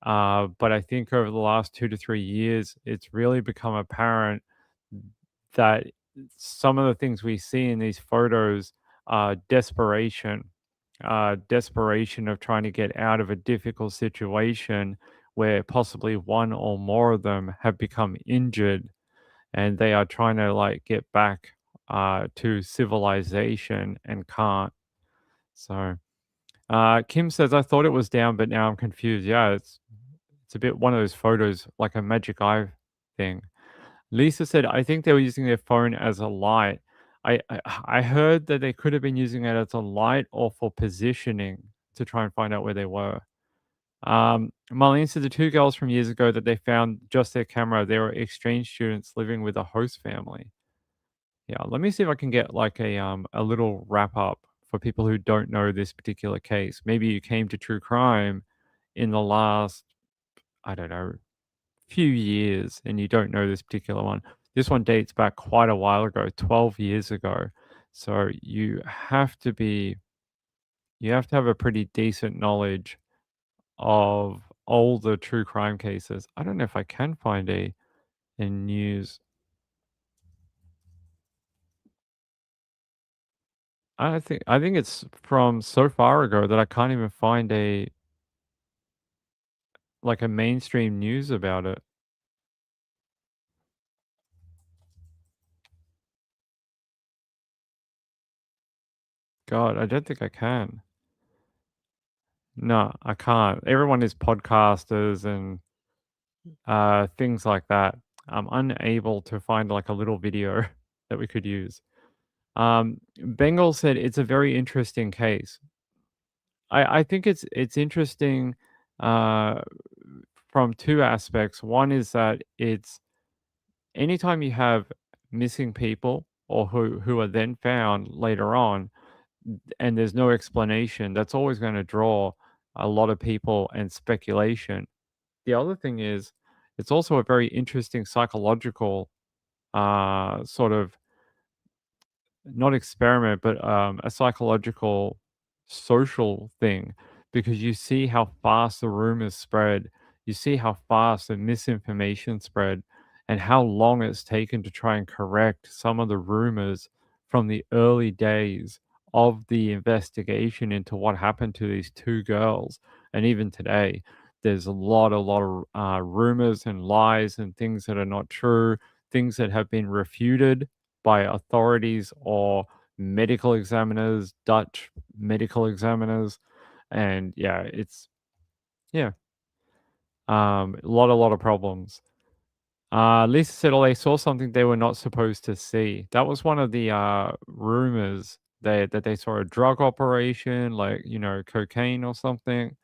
But I think over the last 2 to 3 years, it's really become apparent that some of the things we see in these photos are desperation of trying to get out of a difficult situation where possibly one or more of them have become injured and they are trying to like get back to civilization and can't. So Kim says, "I thought it was down, but now I'm confused." Yeah, it's a bit one of those photos like a magic eye thing. Lisa said, "I think they were using their phone as a light." I heard that they could have been using it as a light or for positioning to try and find out where they were. Marlene said the two girls from years ago that they found just their camera, they were exchange students living with a host family. Yeah, let me see if I can get like a little wrap up for people who don't know this particular case. Maybe you came to true crime in the last, I don't know, few years and you don't know this particular one. This one dates back quite a while ago, 12 years ago. So you have to have a pretty decent knowledge of all the true crime cases. I don't know if I can find a news. I think it's from so far ago that I can't even find a like a mainstream news about it. God, I don't think I can. No, I can't. Everyone is podcasters and things like that. I'm unable to find like a little video that we could use. Bengal said it's a very interesting case. I think it's interesting uh, from two aspects. One is that it's anytime you have missing people or who are then found later on, and there's no explanation, that's always going to draw a lot of people and speculation. The other thing is, it's also a very interesting psychological sort of not experiment, but a psychological social thing because you see how fast the rumors spread, you see how fast the misinformation spread, and how long it's taken to try and correct some of the rumors from the early days of the investigation into what happened to these two girls. And even today, there's a lot of rumors and lies and things that are not true, things that have been refuted by authorities or medical examiners, Dutch medical examiners, and yeah, it's yeah, a lot of problems. Lisa said, "Oh, they saw something they were not supposed to see." That was one of the rumors that they saw a drug operation, like cocaine or something.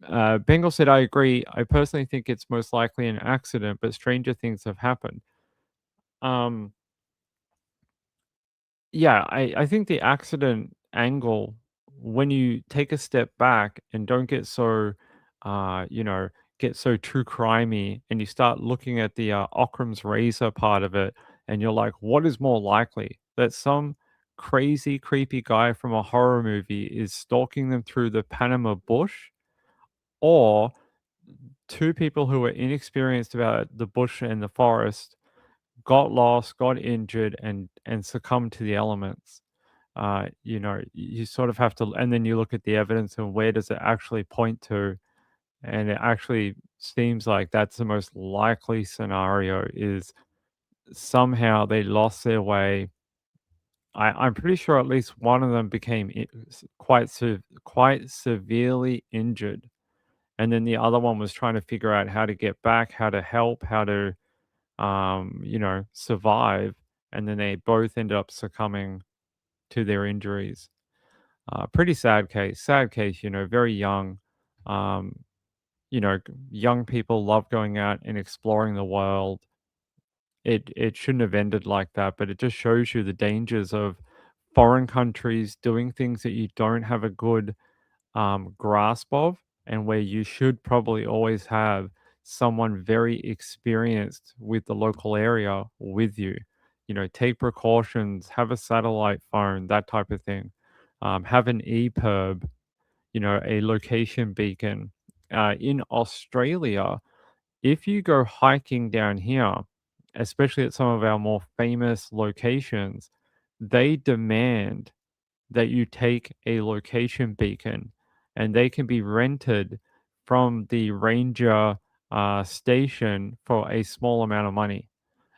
Bengal said, "I agree. I personally think it's most likely an accident, but stranger things have happened." Um, Yeah, I think the accident angle, when you take a step back and don't get so, uh, you know, get so true crimey, and you start looking at the Occam's razor part of it, and you're like, what is more likely that some crazy, creepy guy from a horror movie is stalking them through the Panama bush, or two people who are inexperienced about the bush and the forest got lost, got injured, and succumbed to the elements? You sort of have to, and then you look at the evidence and where does it actually point to? And it actually seems like that's the most likely scenario is somehow they lost their way. I'm pretty sure at least one of them became quite severely injured, and then the other one was trying to figure out how to get back, how to help, how to survive, and then they both ended up succumbing to their injuries. Pretty sad case. Sad case, very young. Um, young people love going out and exploring the world. It shouldn't have ended like that, but it just shows you the dangers of foreign countries doing things that you don't have a good grasp of, and where you should probably always have someone very experienced with the local area with you. Take precautions, have a satellite phone, that type of thing. Have an EPIRB, a location beacon. In Australia, if you go hiking down here, especially at some of our more famous locations, they demand that you take a location beacon, and they can be rented from the ranger station for a small amount of money.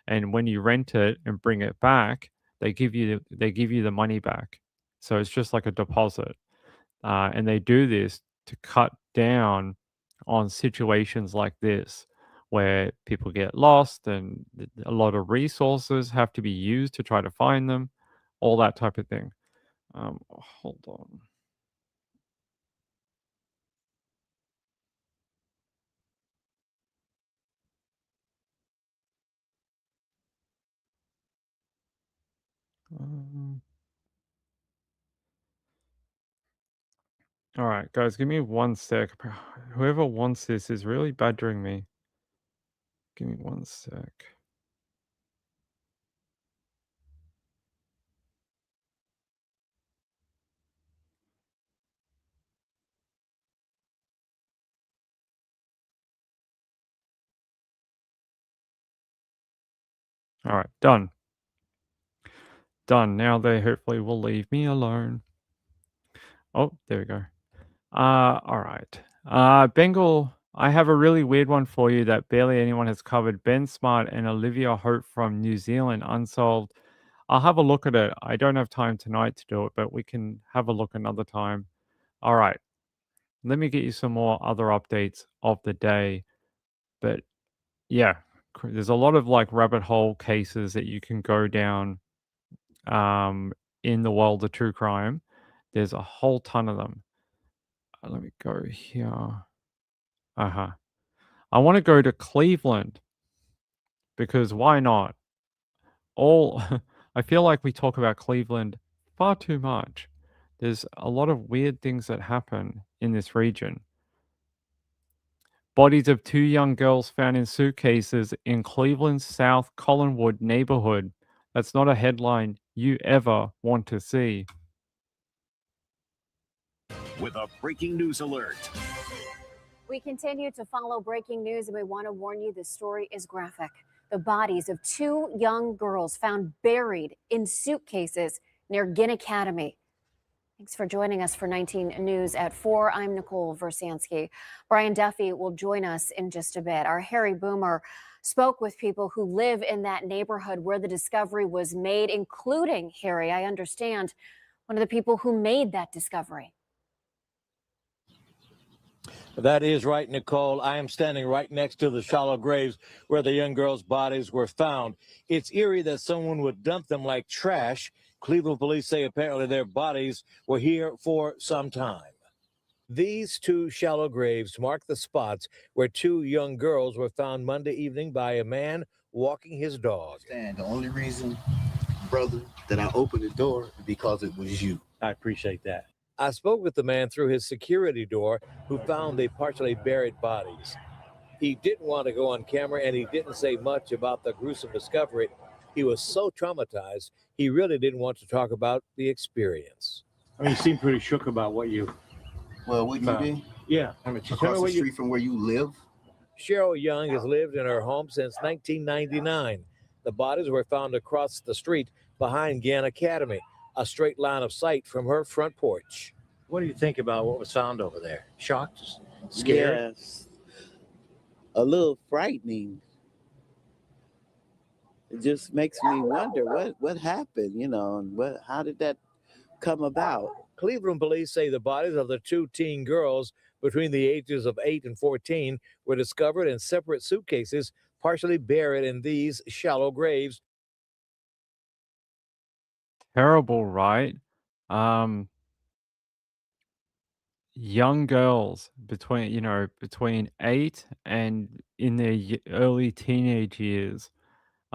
And when you rent it and bring it back, they give you the money back. So it's just like a deposit, and they do this to cut down on situations like this where people get lost and a lot of resources have to be used to try to find them, all that type of thing. Hold on. Um, all right, guys, give me 1 sec. Whoever wants this is really badgering me. Give me 1 sec. All right, done. Done. Now they hopefully will leave me alone. Oh, there we go. All right. Bengal, I have a really weird one for you that barely anyone has covered. Ben Smart and Olivia Hope from New Zealand, unsolved. I'll have a look at it. I don't have time tonight to do it, but we can have a look another time. All right. Let me get you some more other updates of the day. But yeah, there's a lot of like rabbit hole cases that you can go down in the world of true crime. There's a whole ton of them. Let me go here. Uh-huh. I want to go to Cleveland because why not? All I feel like we talk about Cleveland far too much. There's a lot of weird things that happen in this region. Bodies of two young girls found in suitcases in Cleveland's South Collinwood neighborhood. That's not a headline you ever want to see. With a breaking news alert. We continue to follow breaking news, and we want to warn you this story is graphic. The bodies of two young girls found buried in suitcases near Ginn Academy. Thanks for joining us for 19 News at 4. I'm Nicole Versansky. Brian Duffy will join us in just a bit. Our Harry Boomer spoke with people who live in that neighborhood where the discovery was made, including, Harry, I understand, one of the people who made that discovery. That is right, Nicole. I am standing right next to the shallow graves where the young girls' bodies were found. It's eerie that someone would dump them like trash. Cleveland police say apparently their bodies were here for some time. These two shallow graves mark the spots where two young girls were found Monday evening by a man walking his dog. And the only reason, brother, that I opened the door is because it was you. I appreciate that. I spoke with the man through his security door who found the partially buried bodies. He didn't want to go on camera and he didn't say much about the gruesome discovery. He was so traumatized, he really didn't want to talk about the experience. I mean, you seem pretty shook about what you. Well, wouldn't you be? Yeah. I mean, tell me Across the what street from where you live? Cheryl Young has lived in her home since 1999. The bodies were found across the street behind Ginn Academy, a straight line of sight from her front porch. What do you think about what was found over there? Shocked? Scared? Yes. A little frightening. It just makes me wonder what happened, and how did that come about? Cleveland police say the bodies of the two teen girls between the ages of 8 and 14 were discovered in separate suitcases, partially buried in these shallow graves. Terrible, right? Young girls between 8 and in their early teenage years.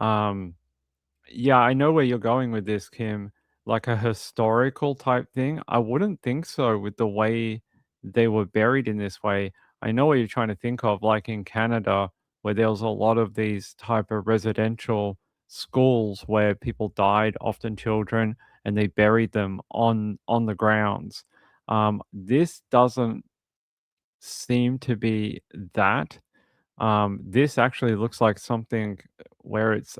Yeah, I know where you're going with this, Kim. Like a historical type thing. I wouldn't think so with the way they were buried in this way. I know what you're trying to think of, like in Canada, where there was a lot of these type of residential schools where people died, often children, and they buried them on the grounds. This doesn't seem to be that. This actually looks like something where it's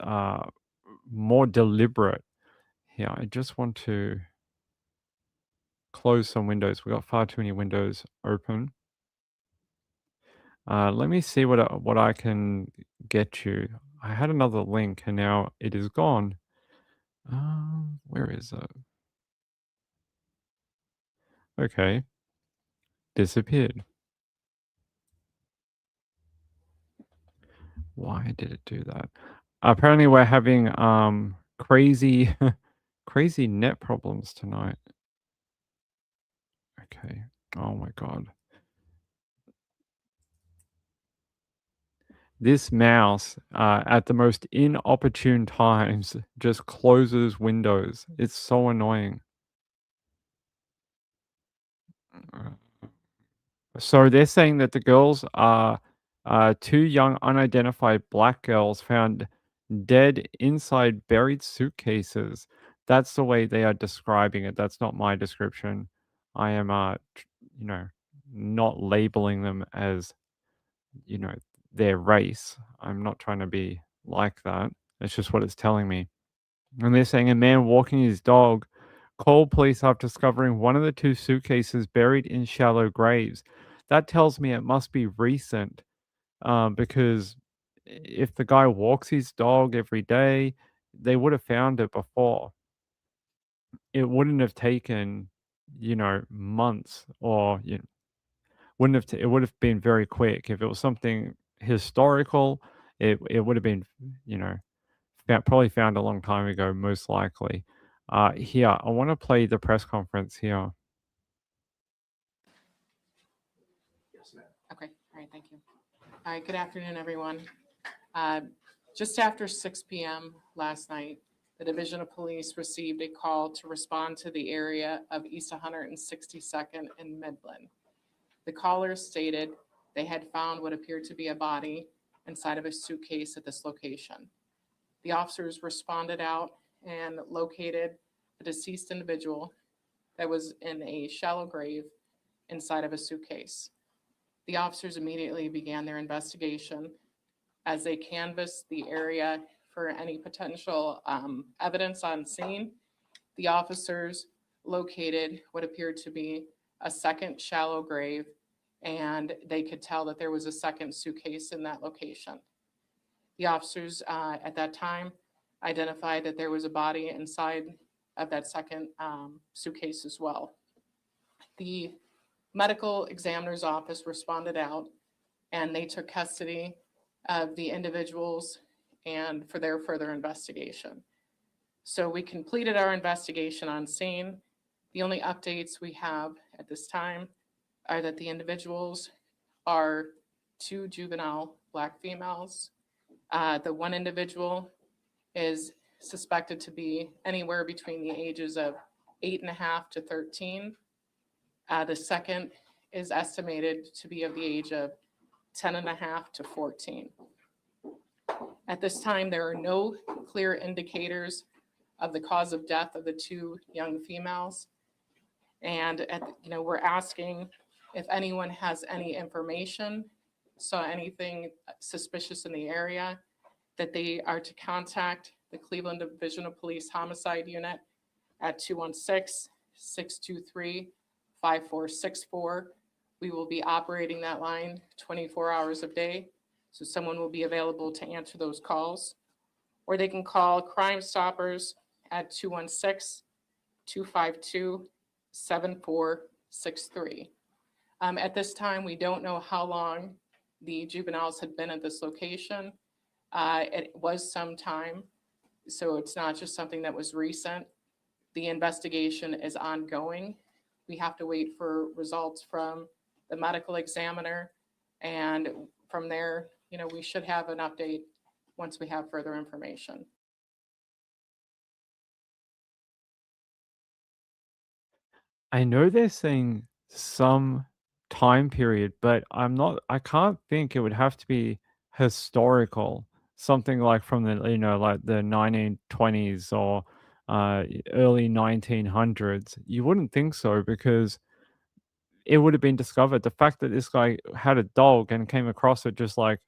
more deliberate. Yeah, I just want to close some windows. We got far too many windows open. Let me see what I can get you. I had another link and now it is gone. Where is it? Okay, disappeared. Why did it do that? Apparently, we're having crazy, crazy net problems tonight. Okay. Oh my god. This mouse, at the most inopportune times, just closes windows. It's so annoying. So they're saying that the girls are two young unidentified black girls found dead inside buried suitcases. That's the way they are describing it. That's not my description. I am, you know, not labeling them as, you know, their race. I'm not trying to be like that. It's just what it's telling me. And they're saying a man walking his dog called police after discovering one of the two suitcases buried in shallow graves. That tells me it must be recent, because if the guy walks his dog every day, they would have found it before. It wouldn't have taken, months, or wouldn't have. It would have been very quick if it was something historical. It would have been, you know, probably found a long time ago, most likely. Here, I want to play the press conference here. Okay, all right, thank you. All right, good afternoon, everyone. Uh, Just after 6 p.m. last night, the Division of Police received a call to respond to the area of East 162nd in Midland. The callers stated they had found what appeared to be a body inside of a suitcase at this location. The officers responded out and located a deceased individual that was in a shallow grave inside of a suitcase. The officers immediately began their investigation as they canvassed the area for any potential evidence on scene. The officers located what appeared to be a second shallow grave, and they could tell that there was a second suitcase in that location. The officers at that time identified that there was a body inside of that second suitcase as well. The medical examiner's office responded out, and they took custody of the individuals and for their further investigation. So we completed our investigation on scene. The only updates we have at this time are that the individuals are two juvenile black females. The one individual is suspected to be anywhere between the ages of 8.5 to 13. The second is estimated to be of the age of 10.5 to 14. At this time, there are no clear indicators of the cause of death of the two young females. And we're asking if anyone has any information, saw anything suspicious in the area, that they are to contact the Cleveland Division of Police Homicide Unit at 216-623-5464. We will be operating that line 24 hours a day, so someone will be available to answer those calls. Or they can call Crime Stoppers at 216-252-7463. At this time, we don't know how long the juveniles had been at this location. It was some time, so it's not just something that was recent. The investigation is ongoing. We have to wait for results from the medical examiner, and from there, we should have an update once we have further information. I know they're saying some time period, but I can't think it would have to be historical. Something like from the, like the 1920s or early 1900s. You wouldn't think so, because it would have been discovered. The fact that this guy had a dog and came across it just like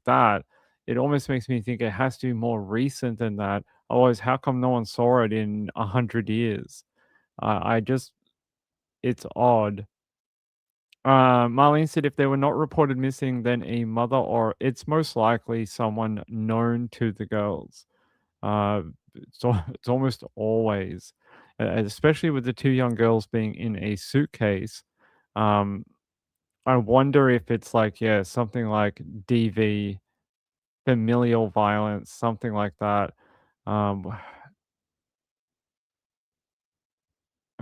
that, it almost makes me think it has to be more recent than that. Otherwise, how come no one saw it in 100 years? It's odd. Marlene said if they were not reported missing, then a mother, or it's most likely someone known to the girls. It's almost always, especially with the two young girls being in a suitcase. I wonder if it's like, yeah, something like DV, familial violence, something like that. I'm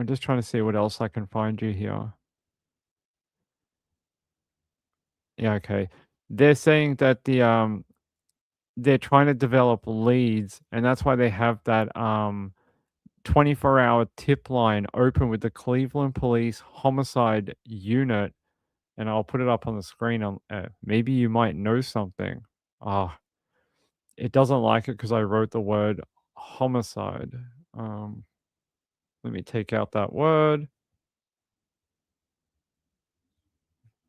just trying to see what else I can find you here. Yeah, okay. they're saying that they're trying to develop leads, and that's why they have that 24-hour tip line open with the Cleveland Police Homicide Unit, and I'll put it up on the screen. Maybe you might know something. Ah, it doesn't like it because I wrote the word homicide. Let me take out that word.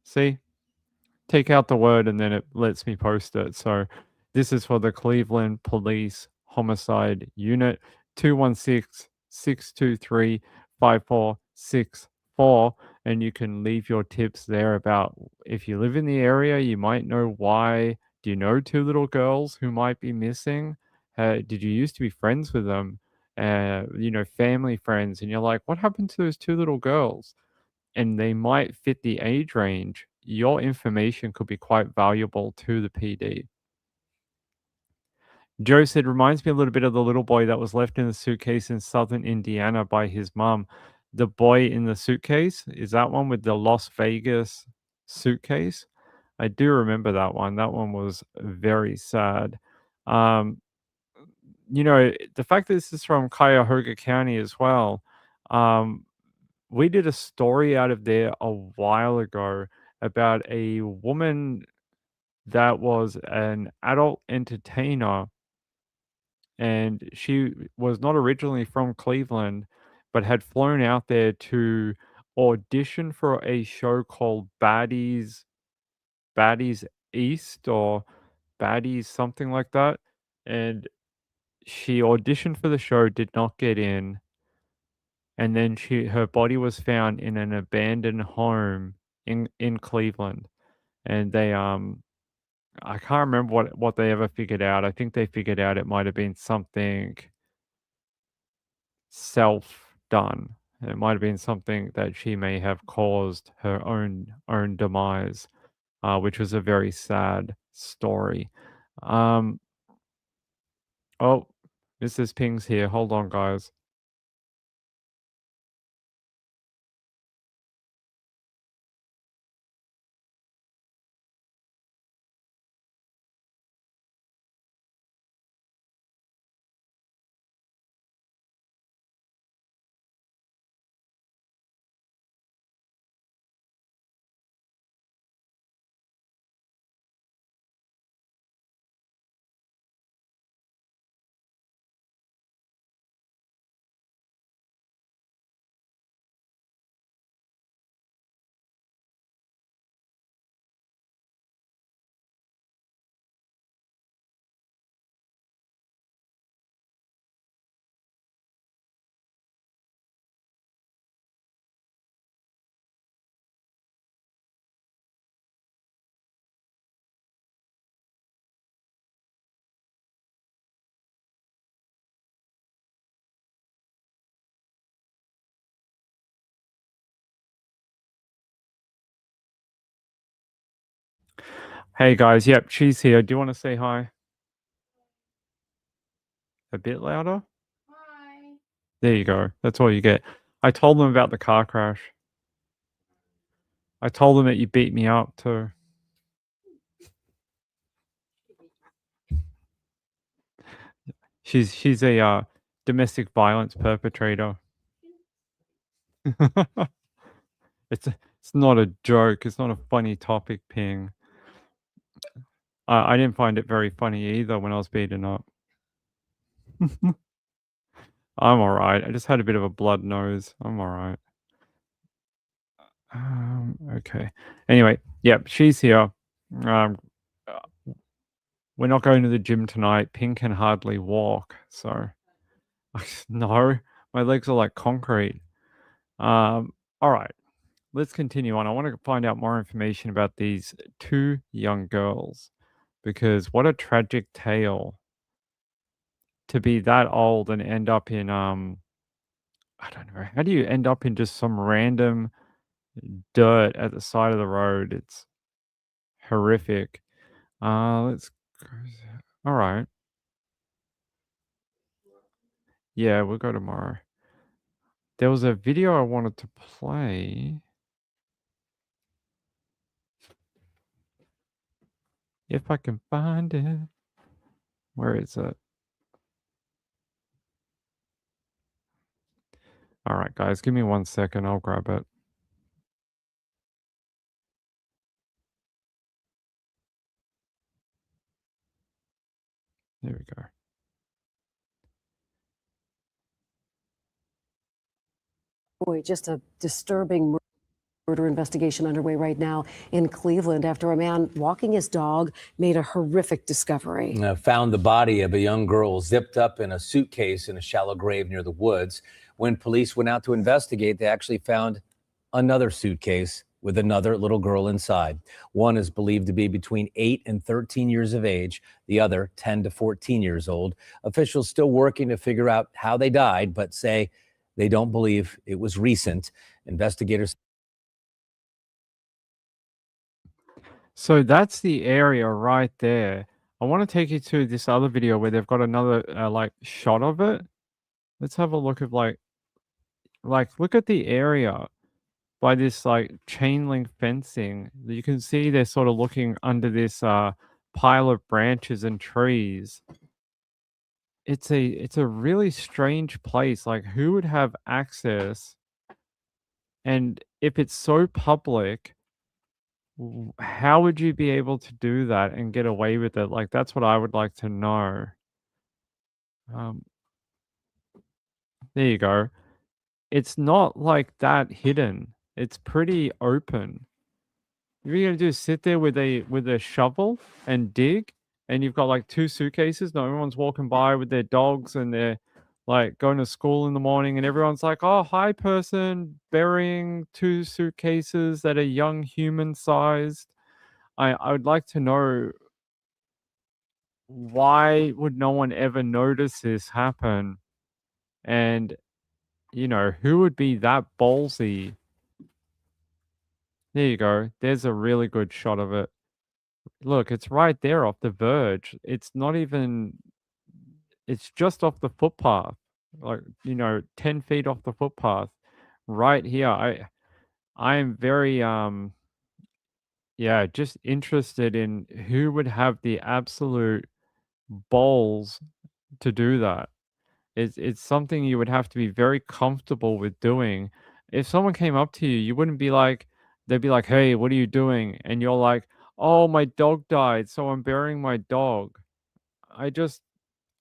See? Take out the word and then it lets me post it. So this is for the Cleveland Police Homicide Unit, 216-623-5464. And you can leave your tips there about if you live in the area, you might know why. Do you know two little girls who might be missing? Did you used to be friends with them? Family friends. And you're like, what happened to those two little girls? And they might fit the age range, your information could be quite valuable to the PD. Joe said, reminds me a little bit of the little boy that was left in the suitcase in southern Indiana by his mom. The boy in the suitcase, is that one with the Las Vegas suitcase? I do remember that one. That one was very sad. The fact that this is from Cuyahoga County as well, we did a story out of there a while ago about a woman that was an adult entertainer, and she was not originally from Cleveland, but had flown out there to audition for a show called Baddies East or Baddies something like that. And she auditioned for the show, did not get in, and then her body was found in an abandoned home in Cleveland. And they I can't remember what they ever figured out. I think they figured out it might have been something self done. It might have been something that she may have caused her own demise, which was a very sad story. Oh, Mrs. Ping's here. Hold on, guys. Hey guys, yep, she's here. Do you want to say hi? A bit louder? Hi. There you go. That's all you get. I told them about the car crash. I told them that you beat me up too. She's a domestic violence perpetrator. It's not a joke. It's not a funny topic, Ping. I didn't find it very funny either when I was beaten up. I'm all right. I just had a bit of a blood nose. I'm all right. Okay. Anyway, yep, she's here. Uh, we're not going to the gym tonight. Ping can hardly walk, so no, my legs are like concrete. All right. Let's continue on. I want to find out more information about these two young girls because what a tragic tale to be that old and end up in I don't know. How do you end up in just some random dirt at the side of the road? It's horrific. Let's go. All right. Yeah, we'll go tomorrow. There was a video I wanted to play. If I can find it. Where is it? All right, guys, give me 1 second. I'll grab it. There we go. Boy, just a disturbing murder investigation underway right now in Cleveland after a man walking his dog made a horrific discovery. Found the body of a young girl zipped up in a suitcase in a shallow grave near the woods. When police went out to investigate, they actually found another suitcase with another little girl inside. One is believed to be between 8 and 13 years of age, the other 10 to 14 years old. Officials still working to figure out how they died, but say they don't believe it was recent. Investigators. So that's the area right there. I want to take you to this other video where they've got another like shot of it. Let's have a look at like look at the area by this like chain link fencing. You can see they're sort of looking under this pile of branches and trees. It's a really strange place. Like, who would have access? And if it's so public, how would you be able to do that and get away with it? Like, that's what I would like to know. There you go. It's not like that hidden. It's pretty open. What you're gonna do is sit there with a shovel and dig, and you've got like 2 suitcases. No, everyone's walking by with their dogs and they're like going to school in the morning, and everyone's like, "Oh, hi, person," burying 2 suitcases that are young human sized. I would like to know, why would no one ever notice this happen? And who would be that ballsy? There you go. There's a really good shot of it. Look, it's right there off the verge. It's not even, it's just off the footpath. Like, 10 feet off the footpath. Right here. I am very yeah, just interested in who would have the absolute balls to do that. It's something you would have to be very comfortable with doing. If someone came up to you, you wouldn't be like, they'd be like, "Hey, what are you doing?" And you're like, "Oh, my dog died, so I'm burying my dog." I just,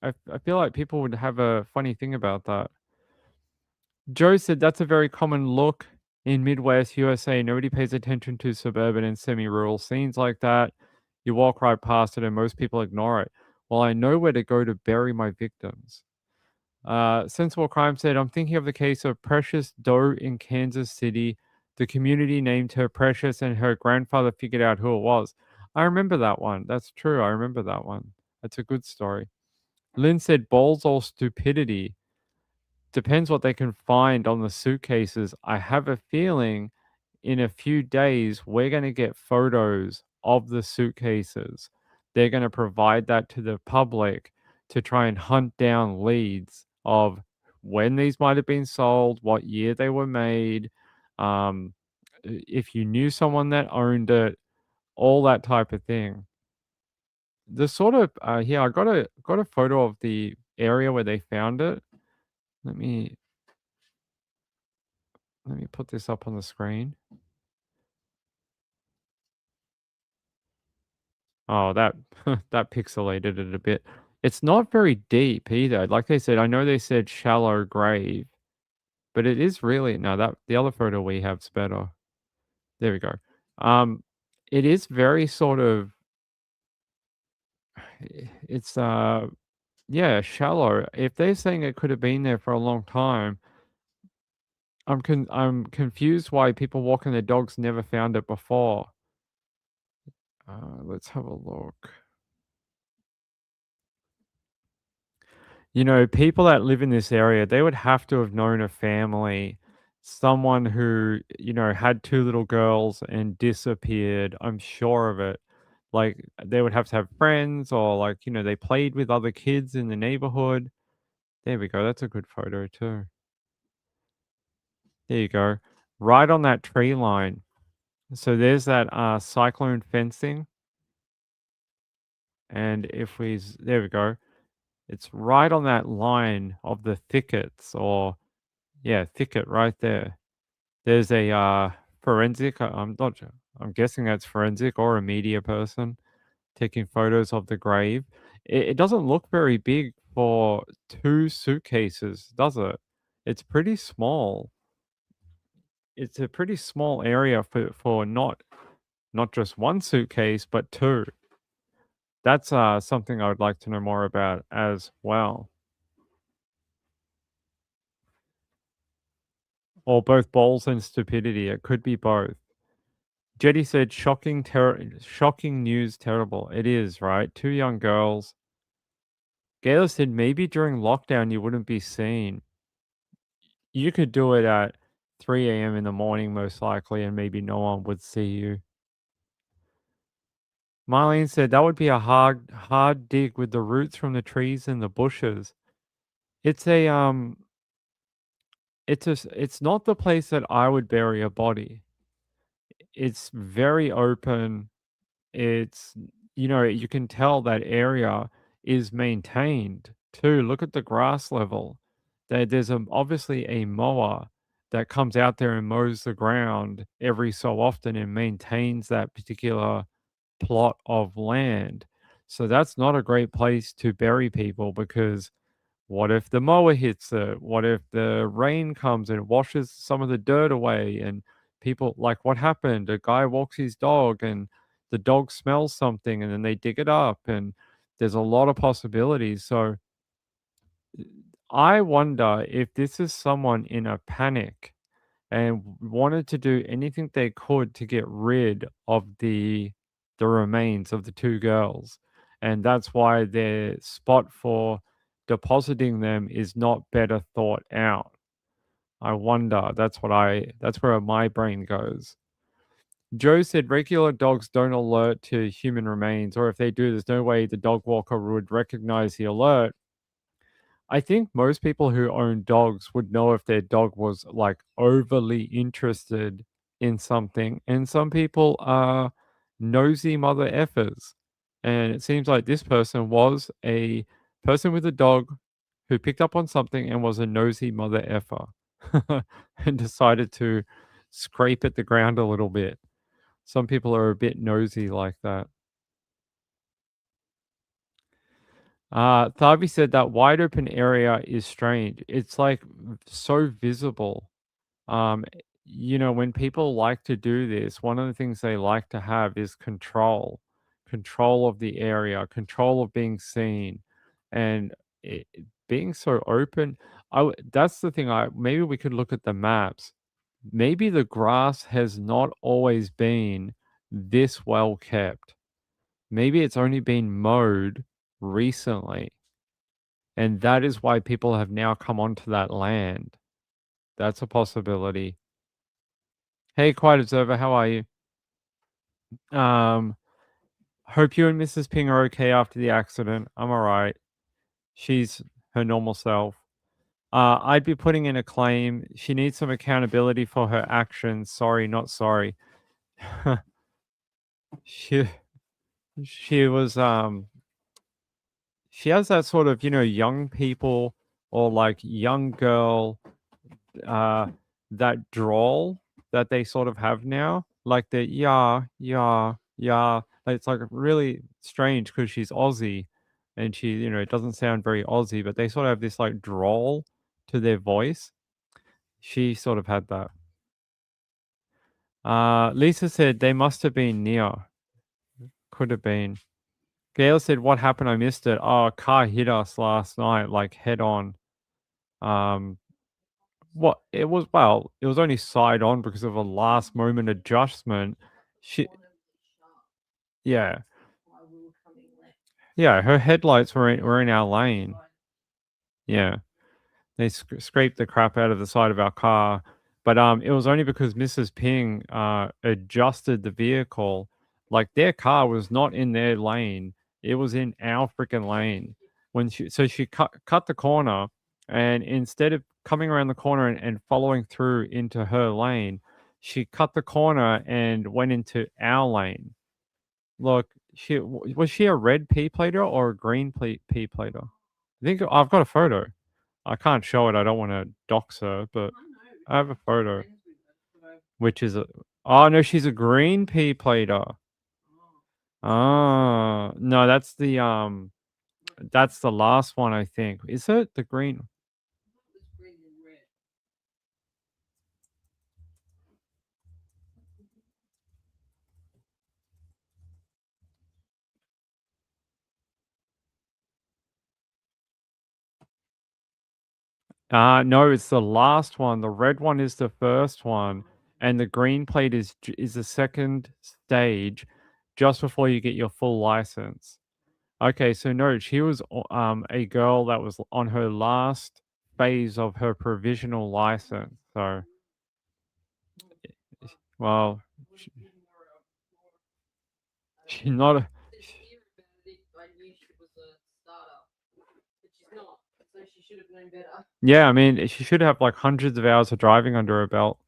I feel like people would have a funny thing about that. Joe said that's a very common look in Midwest USA. Nobody pays attention to suburban and semi-rural scenes like that. You walk right past it and most people ignore it. Well, I know where to go to bury my victims. Sensible Crime said, I'm thinking of the case of Precious Doe in Kansas City. The community named her Precious and her grandfather figured out who it was. I remember that one. That's true. I remember that one. That's a good story. Lynn said, balls or stupidity. Depends what they can find on the suitcases. I have a feeling in a few days we're going to get photos of the suitcases. They're going to provide that to the public to try and hunt down leads of when these might have been sold, what year they were made, if you knew someone that owned it, all that type of thing. The sort of here, I got a photo of the area where they found it. Let me put this up on the screen. Oh, that that pixelated it a bit. It's not very deep either. Like they said, I know they said shallow grave, but it is really, no, that the other photo we have's better. There we go. It is very sort of, it's yeah, shallow. If they're saying it could have been there for a long time, I'm confused why people walking their dogs never found it before. Let's have a look. People that live in this area, they would have to have known a family, someone who, had 2 little girls and disappeared. I'm sure of it. Like, they would have to have friends or like, they played with other kids in the neighborhood. There we go. That's a good photo too. There you go. Right on that tree line. So there's that cyclone fencing. And if there we go. It's right on that line of the thickets, or yeah, thicket right there. There's a forensic. I'm not sure. I'm guessing that's forensic or a media person taking photos of the grave. It doesn't look very big for 2 suitcases, does it? It's pretty small. It's a pretty small area for not just 1 suitcase, but 2. That's something I would like to know more about as well. Or both balls and stupidity. It could be both. Jetty said, shocking news, terrible. It is, right? 2 young girls. Gaylor said, maybe during lockdown you wouldn't be seen. You could do it at 3 a.m. in the morning, most likely, and maybe no one would see you. Marlene said, that would be a hard dig with the roots from the trees and the bushes. It's it's not the place that I would bury a body. It's very open. It's, you can tell that area is maintained too. Look at the grass level. There's obviously a mower that comes out there and mows the ground every so often and maintains that particular plot of land. So that's not a great place to bury people, because what if the mower hits it? What if the rain comes and washes some of the dirt away? And people, like, what happened? A guy walks his dog and the dog smells something and then they dig it up. And there's a lot of possibilities. So I wonder if this is someone in a panic and wanted to do anything they could to get rid of the remains of the 2 girls. And that's why their spot for depositing them is not better thought out. I wonder. That's where my brain goes. Joe said regular dogs don't alert to human remains, or if they do, there's no way the dog walker would recognize the alert. I think most people who own dogs would know if their dog was like overly interested in something, and some people are nosy mother effers. And it seems like this person was a person with a dog who picked up on something and was a nosy mother effer and decided to scrape at the ground a little bit. Some people are a bit nosy like that. Thavi said that wide open area is strange. It's like so visible. Um, when people like to do this, one of the things they like to have is control of the area, control of being seen, and being so open. That's the thing. Maybe we could look at the maps. Maybe the grass has not always been this well kept. Maybe it's only been mowed recently. And that is why people have now come onto that land. That's a possibility. Hey, Quiet Observer, how are you? Hope you and Mrs. Ping are okay after the accident. I'm all right. She's her normal self. I'd be putting in a claim. She needs some accountability for her actions. Sorry, not sorry. she was she has that sort of, young people or like young girl that drawl that they sort of have now, like the yeah, yeah, yeah. It's like really strange because she's Aussie and she, it doesn't sound very Aussie, but they sort of have this like drawl to their voice. She sort of had that. Lisa said they must have been near. Could have been. Gail said, what happened? I missed it. Oh, a car hit us last night, like head on. What it was, well, it was only side on because of a last moment adjustment. She, yeah, yeah, her headlights were in our lane. Yeah, they scraped the crap out of the side of our car, but it was only because Mrs. Ping adjusted the vehicle. Like their car was not in their lane; it was in our freaking lane. She cut the corner, and instead of coming around the corner and following through into her lane, she cut the corner and went into our lane. Look, Was she a red pea plater or a green pea plater? I think I've got a photo. I can't show it. I don't want to dox her, but I have a photo. Which is a oh no, she's a green pea plater. Oh no, that's the last one, I think. Is it the green? No, it's the last one. The red one is the first one, and the green plate is the second stage, just before you get your full license. Okay, so no, she was a girl that was on her last phase of her provisional license. So, well, she, she's not a. Yeah, I mean, she should have like hundreds of hours of driving under her belt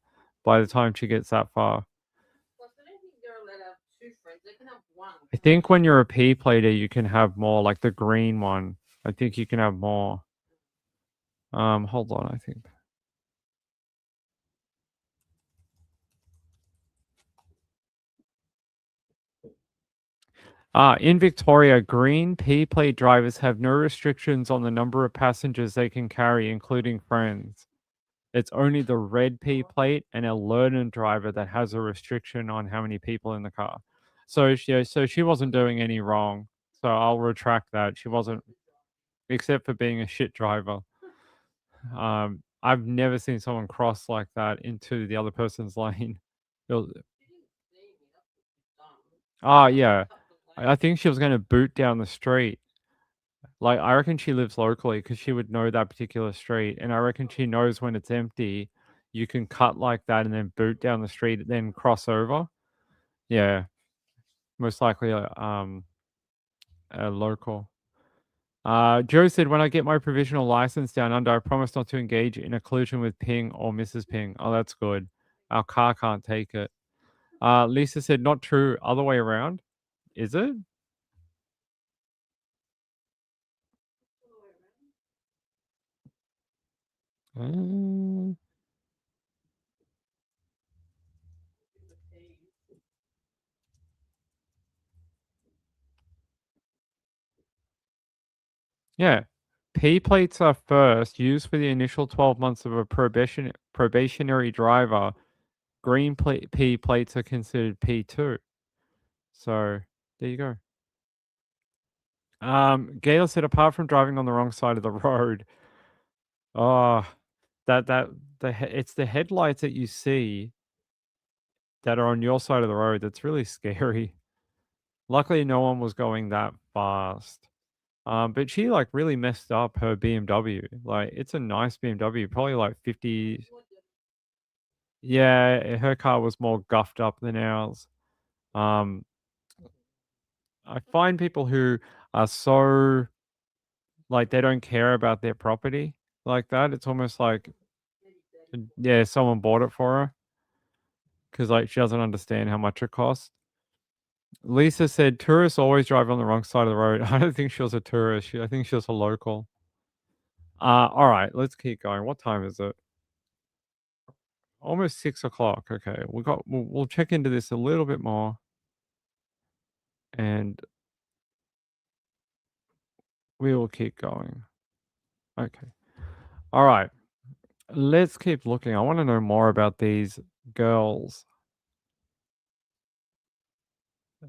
by the time she gets that far. I think when you're a P plater, you can have more, like the green one. I think you can have more. Hold on, I think. In Victoria, green P plate drivers have no restrictions on the number of passengers they can carry, including friends. It's only the red P plate and a learner driver that has a restriction on how many people in the car. So she wasn't doing any wrong. So I'll retract that. She wasn't, except for being a shit driver. I've never seen someone cross like that into the other person's lane. Yeah. I think she was going to boot down the street. Like, I reckon she lives locally because she would know that particular street. And I reckon she knows when it's empty, you can cut like that and then boot down the street, then cross over. Yeah. Most likely a local. Joe said, when I get my provisional license down under, I promise not to engage in a collision with Ping or Mrs. Ping. Oh, that's good. Our car can't take it. Lisa said, not true. Other way around. Is it? Yeah. P plates are first used for the initial 12 months of a probationary driver. Green P plates are considered P2. So there you go. Gail said, apart from driving on the wrong side of the road, oh, it's the headlights that you see that are on your side of the road that's really scary. Luckily, no one was going that fast. But she like really messed up her BMW. Like, it's a nice BMW, probably like 50. Yeah, her car was more guffed up than ours. I find people who are so like they don't care about their property like that. It's almost like, yeah, someone bought it for her because like she doesn't understand how much it costs. Lisa said tourists always drive on the wrong side of the road. I don't think she was a tourist. I think she was a local. All right, let's keep going. What time is it? Almost 6 o'clock. Okay, we'll check into this a little bit more, and we will keep going. Okay. All right. Let's keep looking. I want to know more about these girls.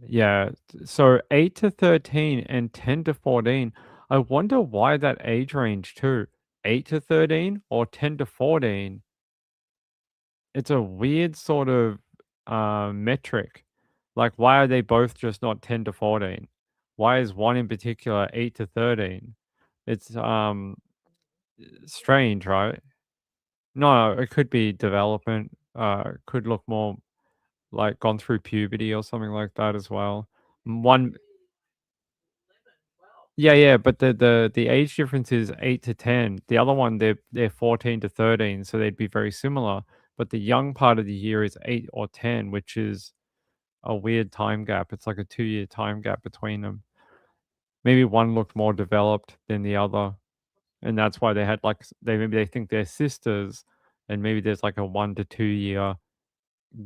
Yeah. So 8 to 13 and 10 to 14. I wonder why that age range too. 8 to 13 or 10 to 14. It's a weird sort of metric. Like, why are they both just not 10 to 14? Why is one in particular 8 to 13? It's strange, right? No, it could be development. Could look more like gone through puberty or something like that as well. One, yeah, but the age difference is 8 to 10. The other one, they're 14 to 13, so they'd be very similar. But the young part of the year is 8 or 10, which is a weird time gap. It's like a 2-year time gap between them. Maybe one looked more developed than the other, and that's why they had like maybe they think they're sisters, and maybe there's like a 1 to 2 year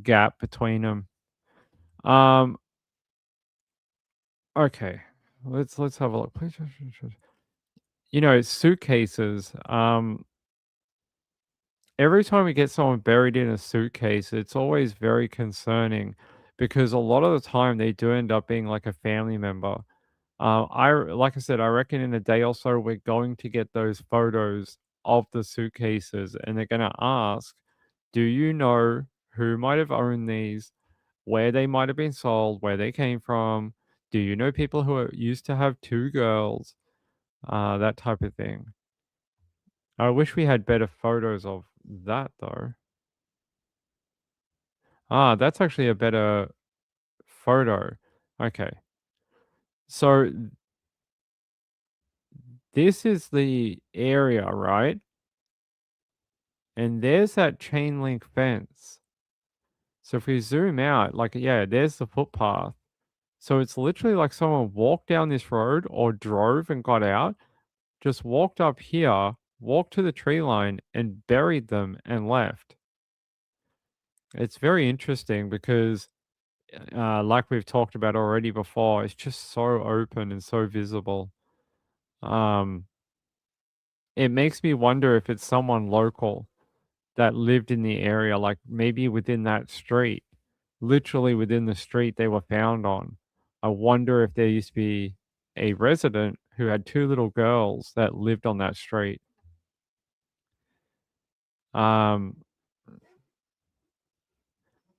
gap between them. Okay, let's have a look. Suitcases. Every time we get someone buried in a suitcase, it's always very concerning because a lot of the time they do end up being like a family member. Like I said, I reckon in a day or so we're going to get those photos of the suitcases, and they're going to ask, "Do you know who might have owned these? Where they might have been sold? Where they came from? Do you know people who used to have 2 girls?" That type of thing. I wish we had better photos of that though. That's actually a better photo. Okay. So this is the area, right? And there's that chain link fence. So if we zoom out, like, yeah, there's the footpath. So it's literally like someone walked down this road or drove and got out, just walked up here, walked to the tree line and buried them and left. It's very interesting because, like we've talked about already before, it's just so open and so visible. It makes me wonder if it's someone local that lived in the area, like maybe within that street, literally within the street they were found on. I wonder if there used to be a resident who had 2 little girls that lived on that street. Um,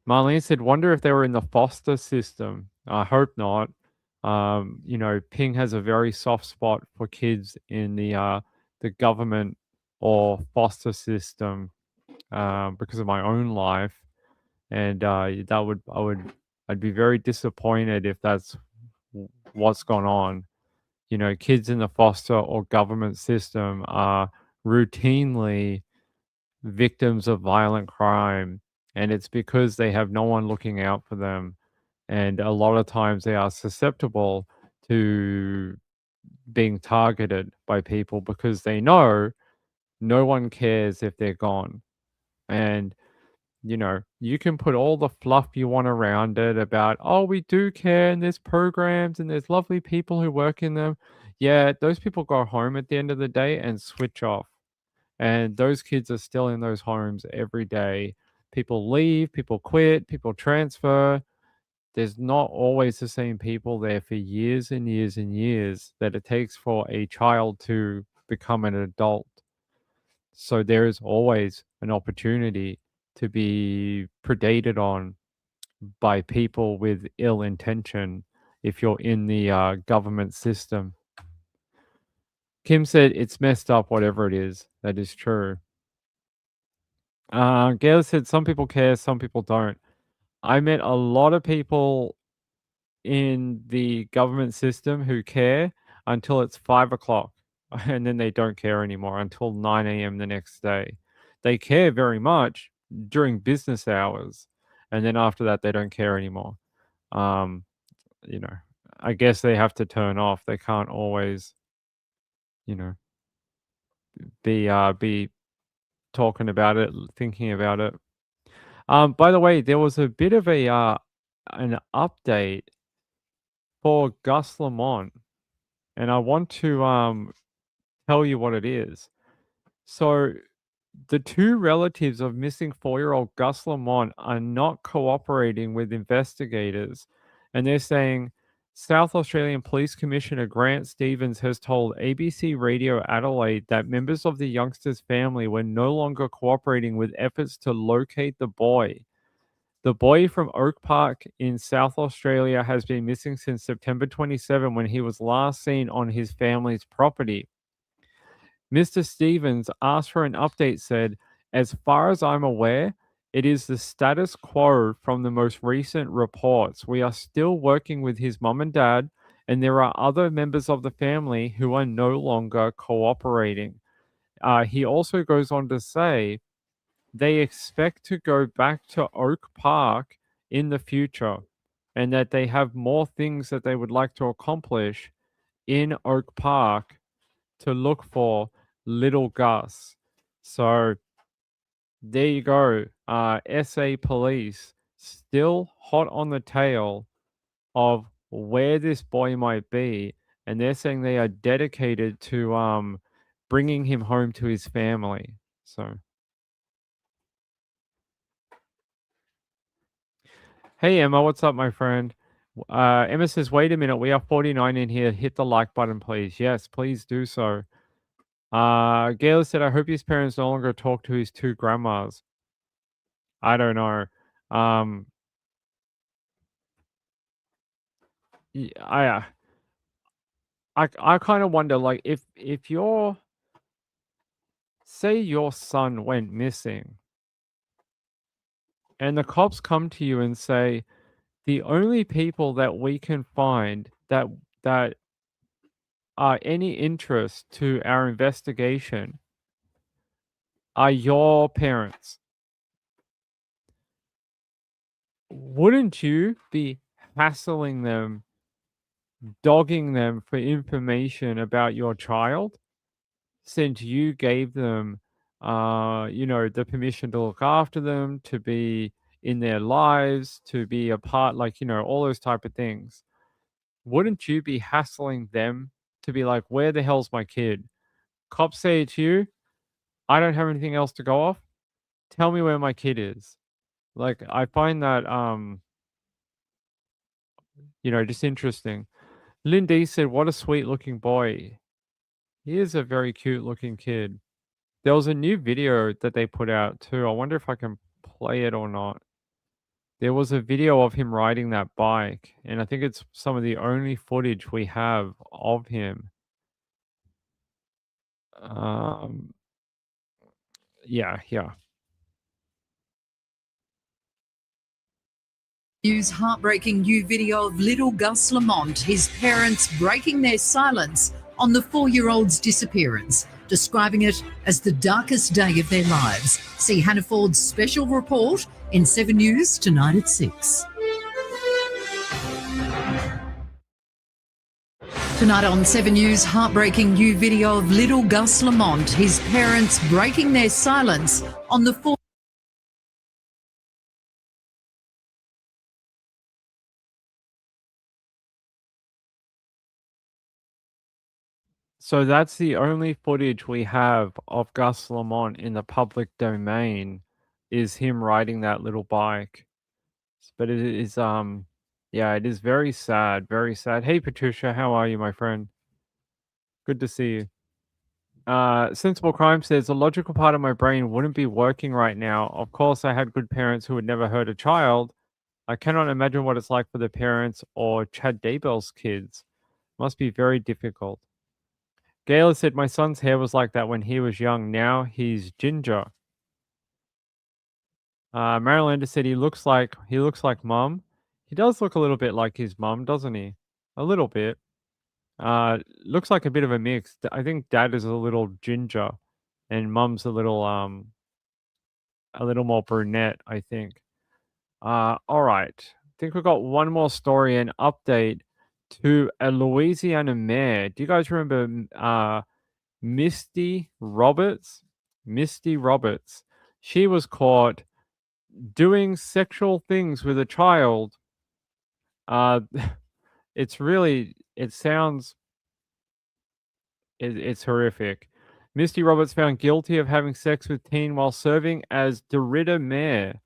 Marlene said, "Wonder if they were in the foster system." I hope not. Ping has a very soft spot for kids in the government or foster system because of my own life, and I'd be very disappointed if that's what's gone on. Kids in the foster or government system are routinely victims of violent crime, and it's because they have no one looking out for them. And a lot of times they are susceptible to being targeted by people because they know no one cares if they're gone. And you can put all the fluff you want around it about, oh, we do care, and there's programs and there's lovely people who work in them. Yeah, those people go home at the end of the day and switch off. And those kids are still in those homes every day. People leave, people quit, people transfer. There's not always the same people there for years and years and years that it takes for a child to become an adult. So there is always an opportunity to be predated on by people with ill intention if you're in the government system. Kim said it's messed up, whatever it is. That is true. Gail said some people care, some people don't. I met a lot of people in the government system who care until it's 5 o'clock, and then they don't care anymore until 9 a.m. the next day. They care very much during business hours, and then after that, they don't care anymore. Um, I guess they have to turn off. They can't always, be talking about it, thinking about it. By the way, there was a bit of an update for Gus Lamont, and I want to tell you what it is. So, the 2 relatives of missing 4-year-old Gus Lamont are not cooperating with investigators, and they're saying South Australian Police Commissioner Grant Stevens has told ABC Radio Adelaide that members of the youngster's family were no longer cooperating with efforts to locate the boy. The boy from Oak Park in South Australia has been missing since September 27 when he was last seen on his family's property. Mr. Stevens asked for an update, said, "As far as I'm aware, it is the status quo from the most recent reports. We are still working with his mom and dad, and there are other members of the family who are no longer cooperating." He also goes on to say they expect to go back to Oak Park in the future. and that they have more things that they would like to accomplish in Oak Park to look for little Gus. So there you go. SA police still hot on the tail of where this boy might be, and they're saying they are dedicated to bringing him home to his family. So, hey Emma, what's up, my friend? Emma says, "Wait a minute, we are 49 in here. Hit the like button, please." Yes, please do so. Gail said, "I hope his parents no longer talk to his two grandmas." I don't know. Um, I kind of wonder, like, if your say your son went missing, and the cops come to you and say, the only people that we can find that are any interest to our investigation are your parents. Wouldn't you be hassling them, dogging them for information about your child, since you gave them, the permission to look after them, to be in their lives, to be a part, like, all those type of things? Wouldn't you be hassling them to be like, where the hell's my kid? Cops say to you, I don't have anything else to go off. Tell me where my kid is. Like, I find that, just interesting. Lindy said, what a sweet looking boy. He is a very cute looking kid. There was a new video that they put out too. I wonder if I can play it or not. There was a video of him riding that bike, and I think it's some of the only footage we have of him. Yeah. News heartbreaking new video of little Gus Lamont, his parents breaking their silence on the 4-year-old's disappearance, describing it as the darkest day of their lives. See Hannah Ford's special report in 7 News tonight at 6. Tonight on 7 News, heartbreaking new video of little Gus Lamont, his parents breaking their silence on the 4. So that's the only footage we have of Gus Lamont in the public domain, is him riding that little bike. But it is, it is very sad, very sad. Hey, Patricia, how are you, my friend? Good to see you. Sensible Crime says, the logical part of my brain wouldn't be working right now. Of course, I had good parents who would never hurt a child. I cannot imagine what it's like for the parents or Chad Daybell's kids. Must be very difficult. Gail said, my son's hair was like that when he was young. Now he's ginger. Marylander said he looks like mum. He does look a little bit like his mum, doesn't he? A little bit. Looks like a bit of a mix. I think dad is a little ginger, and mum's a little more brunette, I think. All right. I think we've got one more story and update to a Louisiana mayor. Do you guys remember Misty Roberts? Misty Roberts. She was caught doing sexual things with a child. It's horrific. Misty Roberts found guilty of having sex with teen while serving as DeRidder mayor.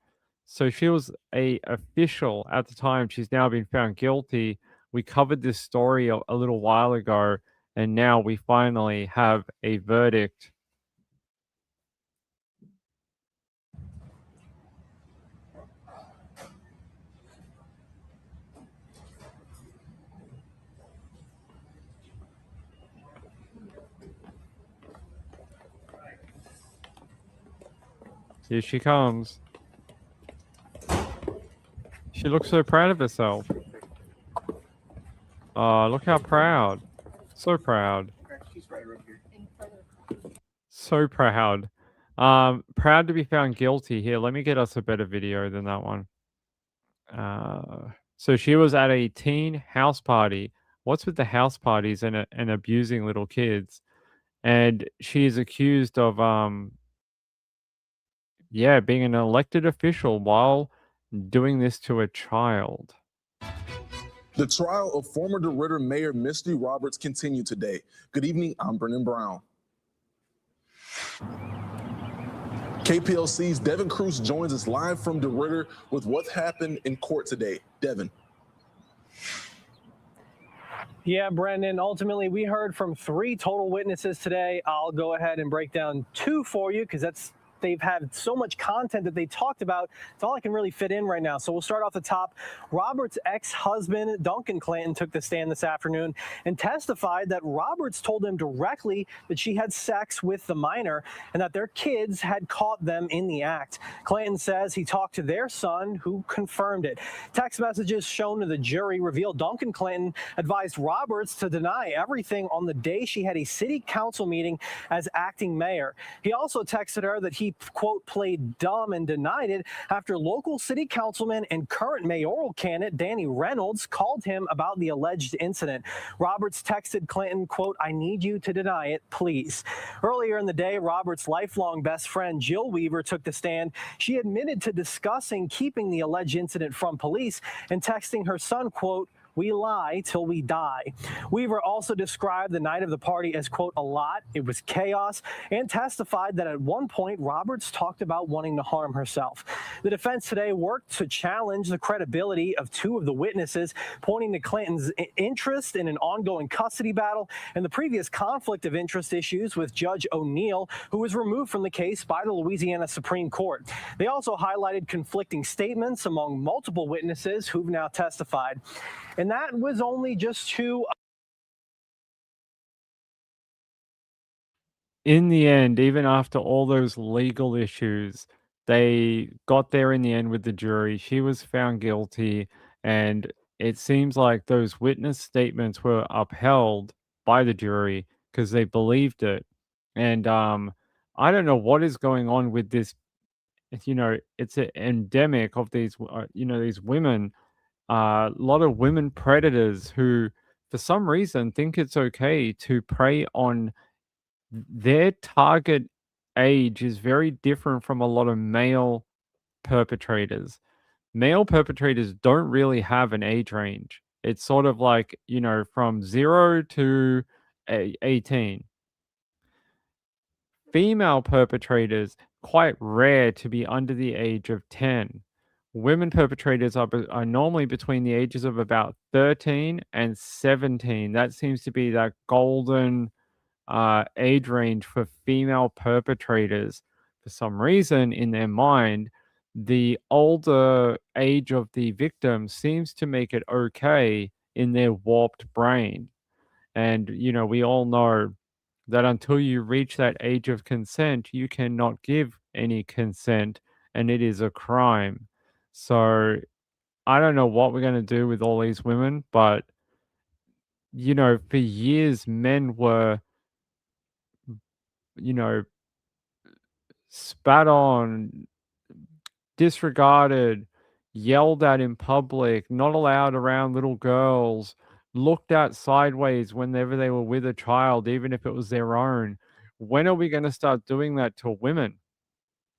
So she was a official at the time. She's now been found guilty. We covered this story a little while ago, and now we finally have a verdict. Here she comes. She looks so proud of herself. Look how proud. So proud. So proud. Proud to be found guilty. Here, let me get us a better video than that one. So she was at a teen house party. What's with the house parties and abusing little kids? And she is accused of yeah, being an elected official while doing this to a child. The trial of former DeRidder Mayor Misty Roberts continued today. Good evening, I'm Brennan Brown. KPLC's Devin Cruz joins us live from DeRidder with what happened in court today. Devin. Yeah, Brendan, ultimately we heard from 3 total witnesses today. I'll go ahead and break down 2 for you because they've had so much content that they talked about. It's all I can really fit in right now. So we'll start off the top. Roberts' ex-husband, Duncan Clanton, took the stand this afternoon and testified that Roberts told him directly that she had sex with the minor and that their kids had caught them in the act. Clanton says he talked to their son, who confirmed it. Text messages shown to the jury revealed Duncan Clanton advised Roberts to deny everything on the day she had a city council meeting as acting mayor. He also texted her that he, quote, played dumb and denied it after local city councilman and current mayoral candidate Danny Reynolds called him about the alleged incident. Roberts texted Clinton, quote, I need you to deny it, please. Earlier in the day, Roberts' lifelong best friend Jill Weaver took the stand. She admitted to discussing keeping the alleged incident from police and texting her son, quote, we lie till we die. Weaver also described the night of the party as, quote, a lot. It was chaos, and testified that at one point Roberts talked about wanting to harm herself. The defense today worked to challenge the credibility of 2 of the witnesses, pointing to Clinton's interest in an ongoing custody battle and the previous conflict of interest issues with Judge O'Neill, who was removed from the case by the Louisiana Supreme Court. They also highlighted conflicting statements among multiple witnesses who've now testified. And that was only just 2. In the end, even after all those legal issues, they got there in the end with the jury. She was found guilty, and it seems like those witness statements were upheld by the jury because they believed it. And I don't know what is going on with this. It's an endemic of these, these women. A lot of women predators who, for some reason, think it's okay to prey on their target age is very different from a lot of male perpetrators. Male perpetrators don't really have an age range. It's sort of like, from 0 to 18. Female perpetrators, quite rare to be under the age of 10. Women perpetrators are normally between the ages of about 13 and 17. That seems to be that golden age range for female perpetrators. For some reason, in their mind, the older age of the victim seems to make it okay in their warped brain. And, we all know that until you reach that age of consent, you cannot give any consent, and it is a crime. So I don't know what we're going to do with all these women, but, for years, men were, you know, spat on, disregarded, yelled at in public, not allowed around little girls, looked at sideways whenever they were with a child, even if it was their own. When are we going to start doing that to women?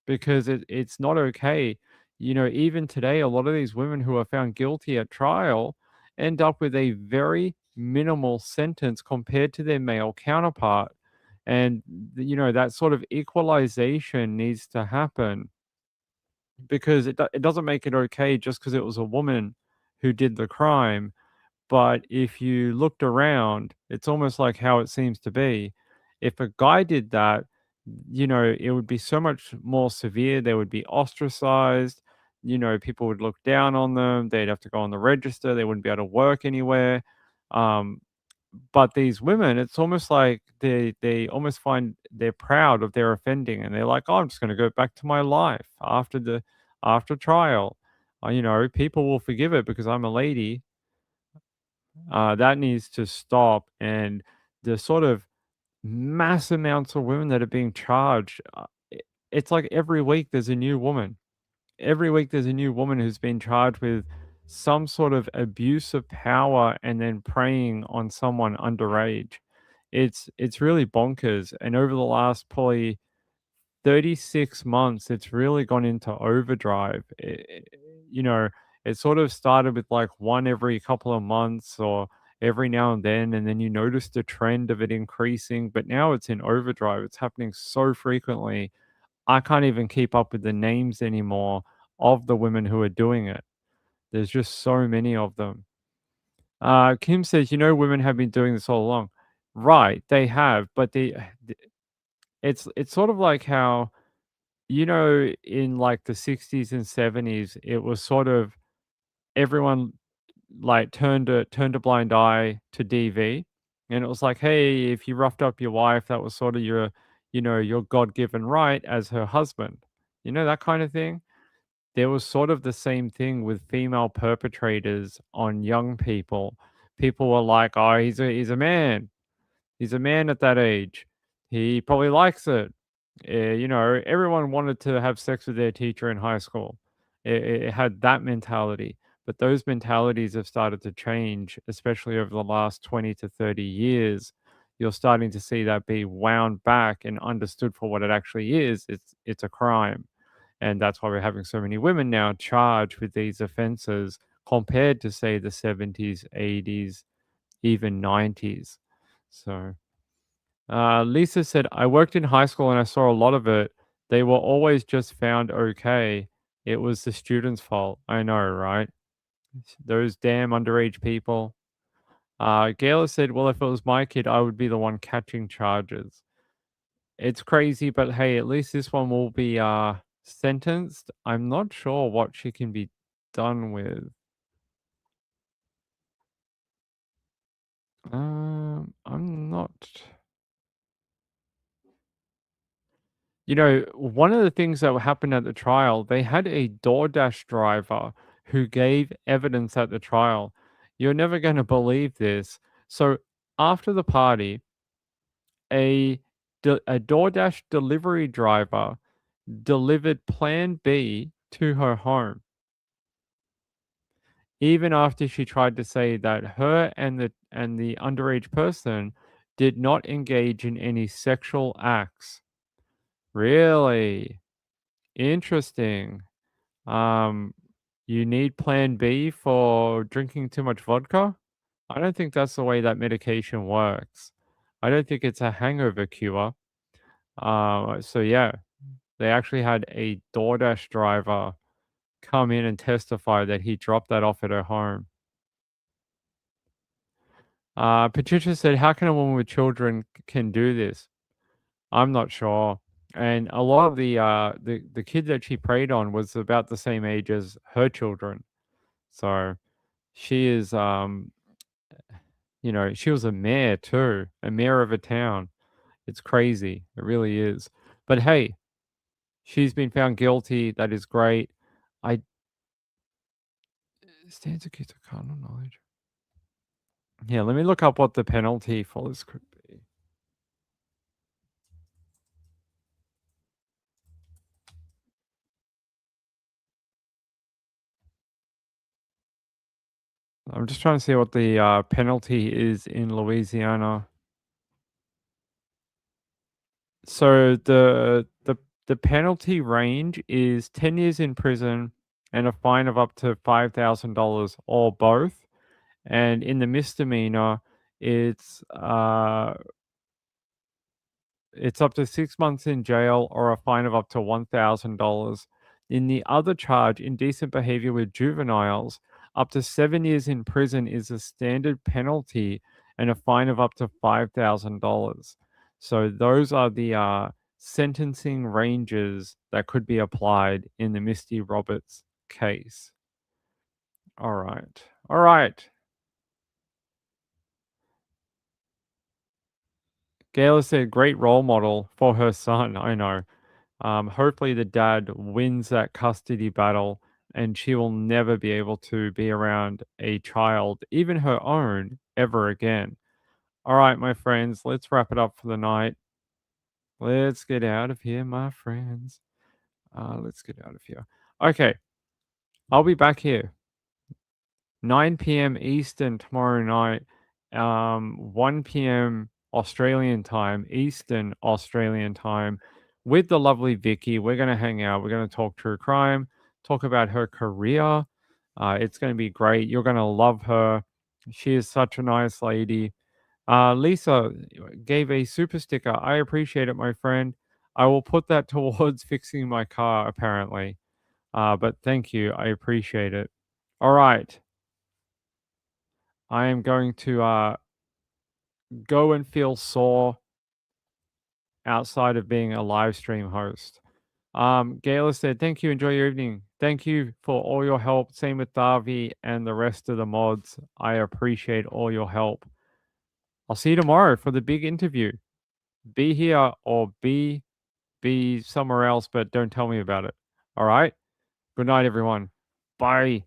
Because it's not okay. Even today, a lot of these women who are found guilty at trial end up with a very minimal sentence compared to their male counterpart. And, that sort of equalization needs to happen because it doesn't make it okay just because it was a woman who did the crime. But if you looked around, it's almost like how it seems to be. If a guy did that, it would be so much more severe. They would be ostracized. People would look down on them. They'd have to go on the register. They wouldn't be able to work anywhere. But these women, it's almost like they almost find they're proud of their offending, and they're like, "Oh, I'm just going to go back to my life after trial. People will forgive it because I'm a lady." That needs to stop, and the sort of mass amounts of women that are being charged. It's like every week there's a new woman. Every week there's a new woman who's been charged with some sort of abuse of power and then preying on someone underage. It's really bonkers. And over the last probably 36 months, it's really gone into overdrive. You know, it sort of started with like one every couple of months or every now and then you notice the trend of it increasing, but now it's in overdrive. It's happening so frequently. I can't even keep up with the names anymore of the women who are doing it. There's just so many of them. Kim says, women have been doing this all along. Right, they have, but it's sort of like how in like the 60s and 70s, it was sort of everyone like turned a blind eye to DV, and it was like, hey, if you roughed up your wife, that was sort of your God-given right as her husband, that kind of thing. There was sort of the same thing with female perpetrators on young people. People were like, oh, he's a man. He's a man at that age. He probably likes it. Everyone wanted to have sex with their teacher in high school. It had that mentality. But those mentalities have started to change, especially over the last 20 to 30 years. You're starting to see that be wound back and understood for what it actually is. It's a crime. And that's why we're having so many women now charged with these offenses compared to, say, the 70s, 80s, even 90s. So, Lisa said, I worked in high school and I saw a lot of it. They were always just found okay. It was the students' fault. I know, right? Those damn underage people. Gayla said, well, if it was my kid, I would be the one catching charges. It's crazy, but hey, at least this one will be sentenced. I'm not sure what she can be done with. I'm not. One of the things that happened at the trial, they had a DoorDash driver who gave evidence at the trial. You're never going to believe this. So after the party, a DoorDash delivery driver delivered Plan B to her home, even after she tried to say that her and the underage person did not engage in any sexual acts. Really interesting. You need Plan B for drinking too much vodka? I don't think that's the way that medication works. I don't think it's a hangover cure. So yeah, they actually had a DoorDash driver come in and testify that he dropped that off at her home. Patricia said, "How can a woman with children can do this?" I'm not sure. And a lot of the kid that she preyed on was about the same age as her children. So she is she was a mayor too, a mayor of a town. It's crazy. It really is. But hey, she's been found guilty. That is great. I stands accused of carnal knowledge. Yeah, let me look up what the penalty for this could be. I'm just trying to see what the penalty is in Louisiana. So the penalty range is 10 years in prison and a fine of up to $5,000 or both. And in the misdemeanor, it's up to 6 months in jail or a fine of up to $1,000. In the other charge, indecent behavior with juveniles, up to 7 years in prison is a standard penalty and a fine of up to $5,000. So those are the sentencing ranges that could be applied in the Misty Roberts case. All right. All right. Gayla said, great role model for her son. I know. Hopefully, the dad wins that custody battle and she will never be able to be around a child, even her own, ever again. All right, my friends, let's wrap it up for the night. Let's get out of here, my friends. Let's get out of here. Okay, I'll be back here 9 p.m. Eastern tomorrow night, 1 p.m. Australian time, Eastern Australian time, with the lovely Vicky. We're going to hang out. We're going to talk true crime, talk about her career. It's going to be great. You're going to love her. She is such a nice lady. Lisa gave a super sticker. I appreciate it, my friend. I will put that towards fixing my car, apparently. But thank you. I appreciate it. All right. I am going to go and feel sore outside of being a live stream host. Gayla said, thank you. Enjoy your evening. Thank you for all your help. Same with Darby and the rest of the mods. I appreciate all your help. I'll see you tomorrow for the big interview. Be here or be somewhere else, but don't tell me about it. All right. Good night, everyone. Bye.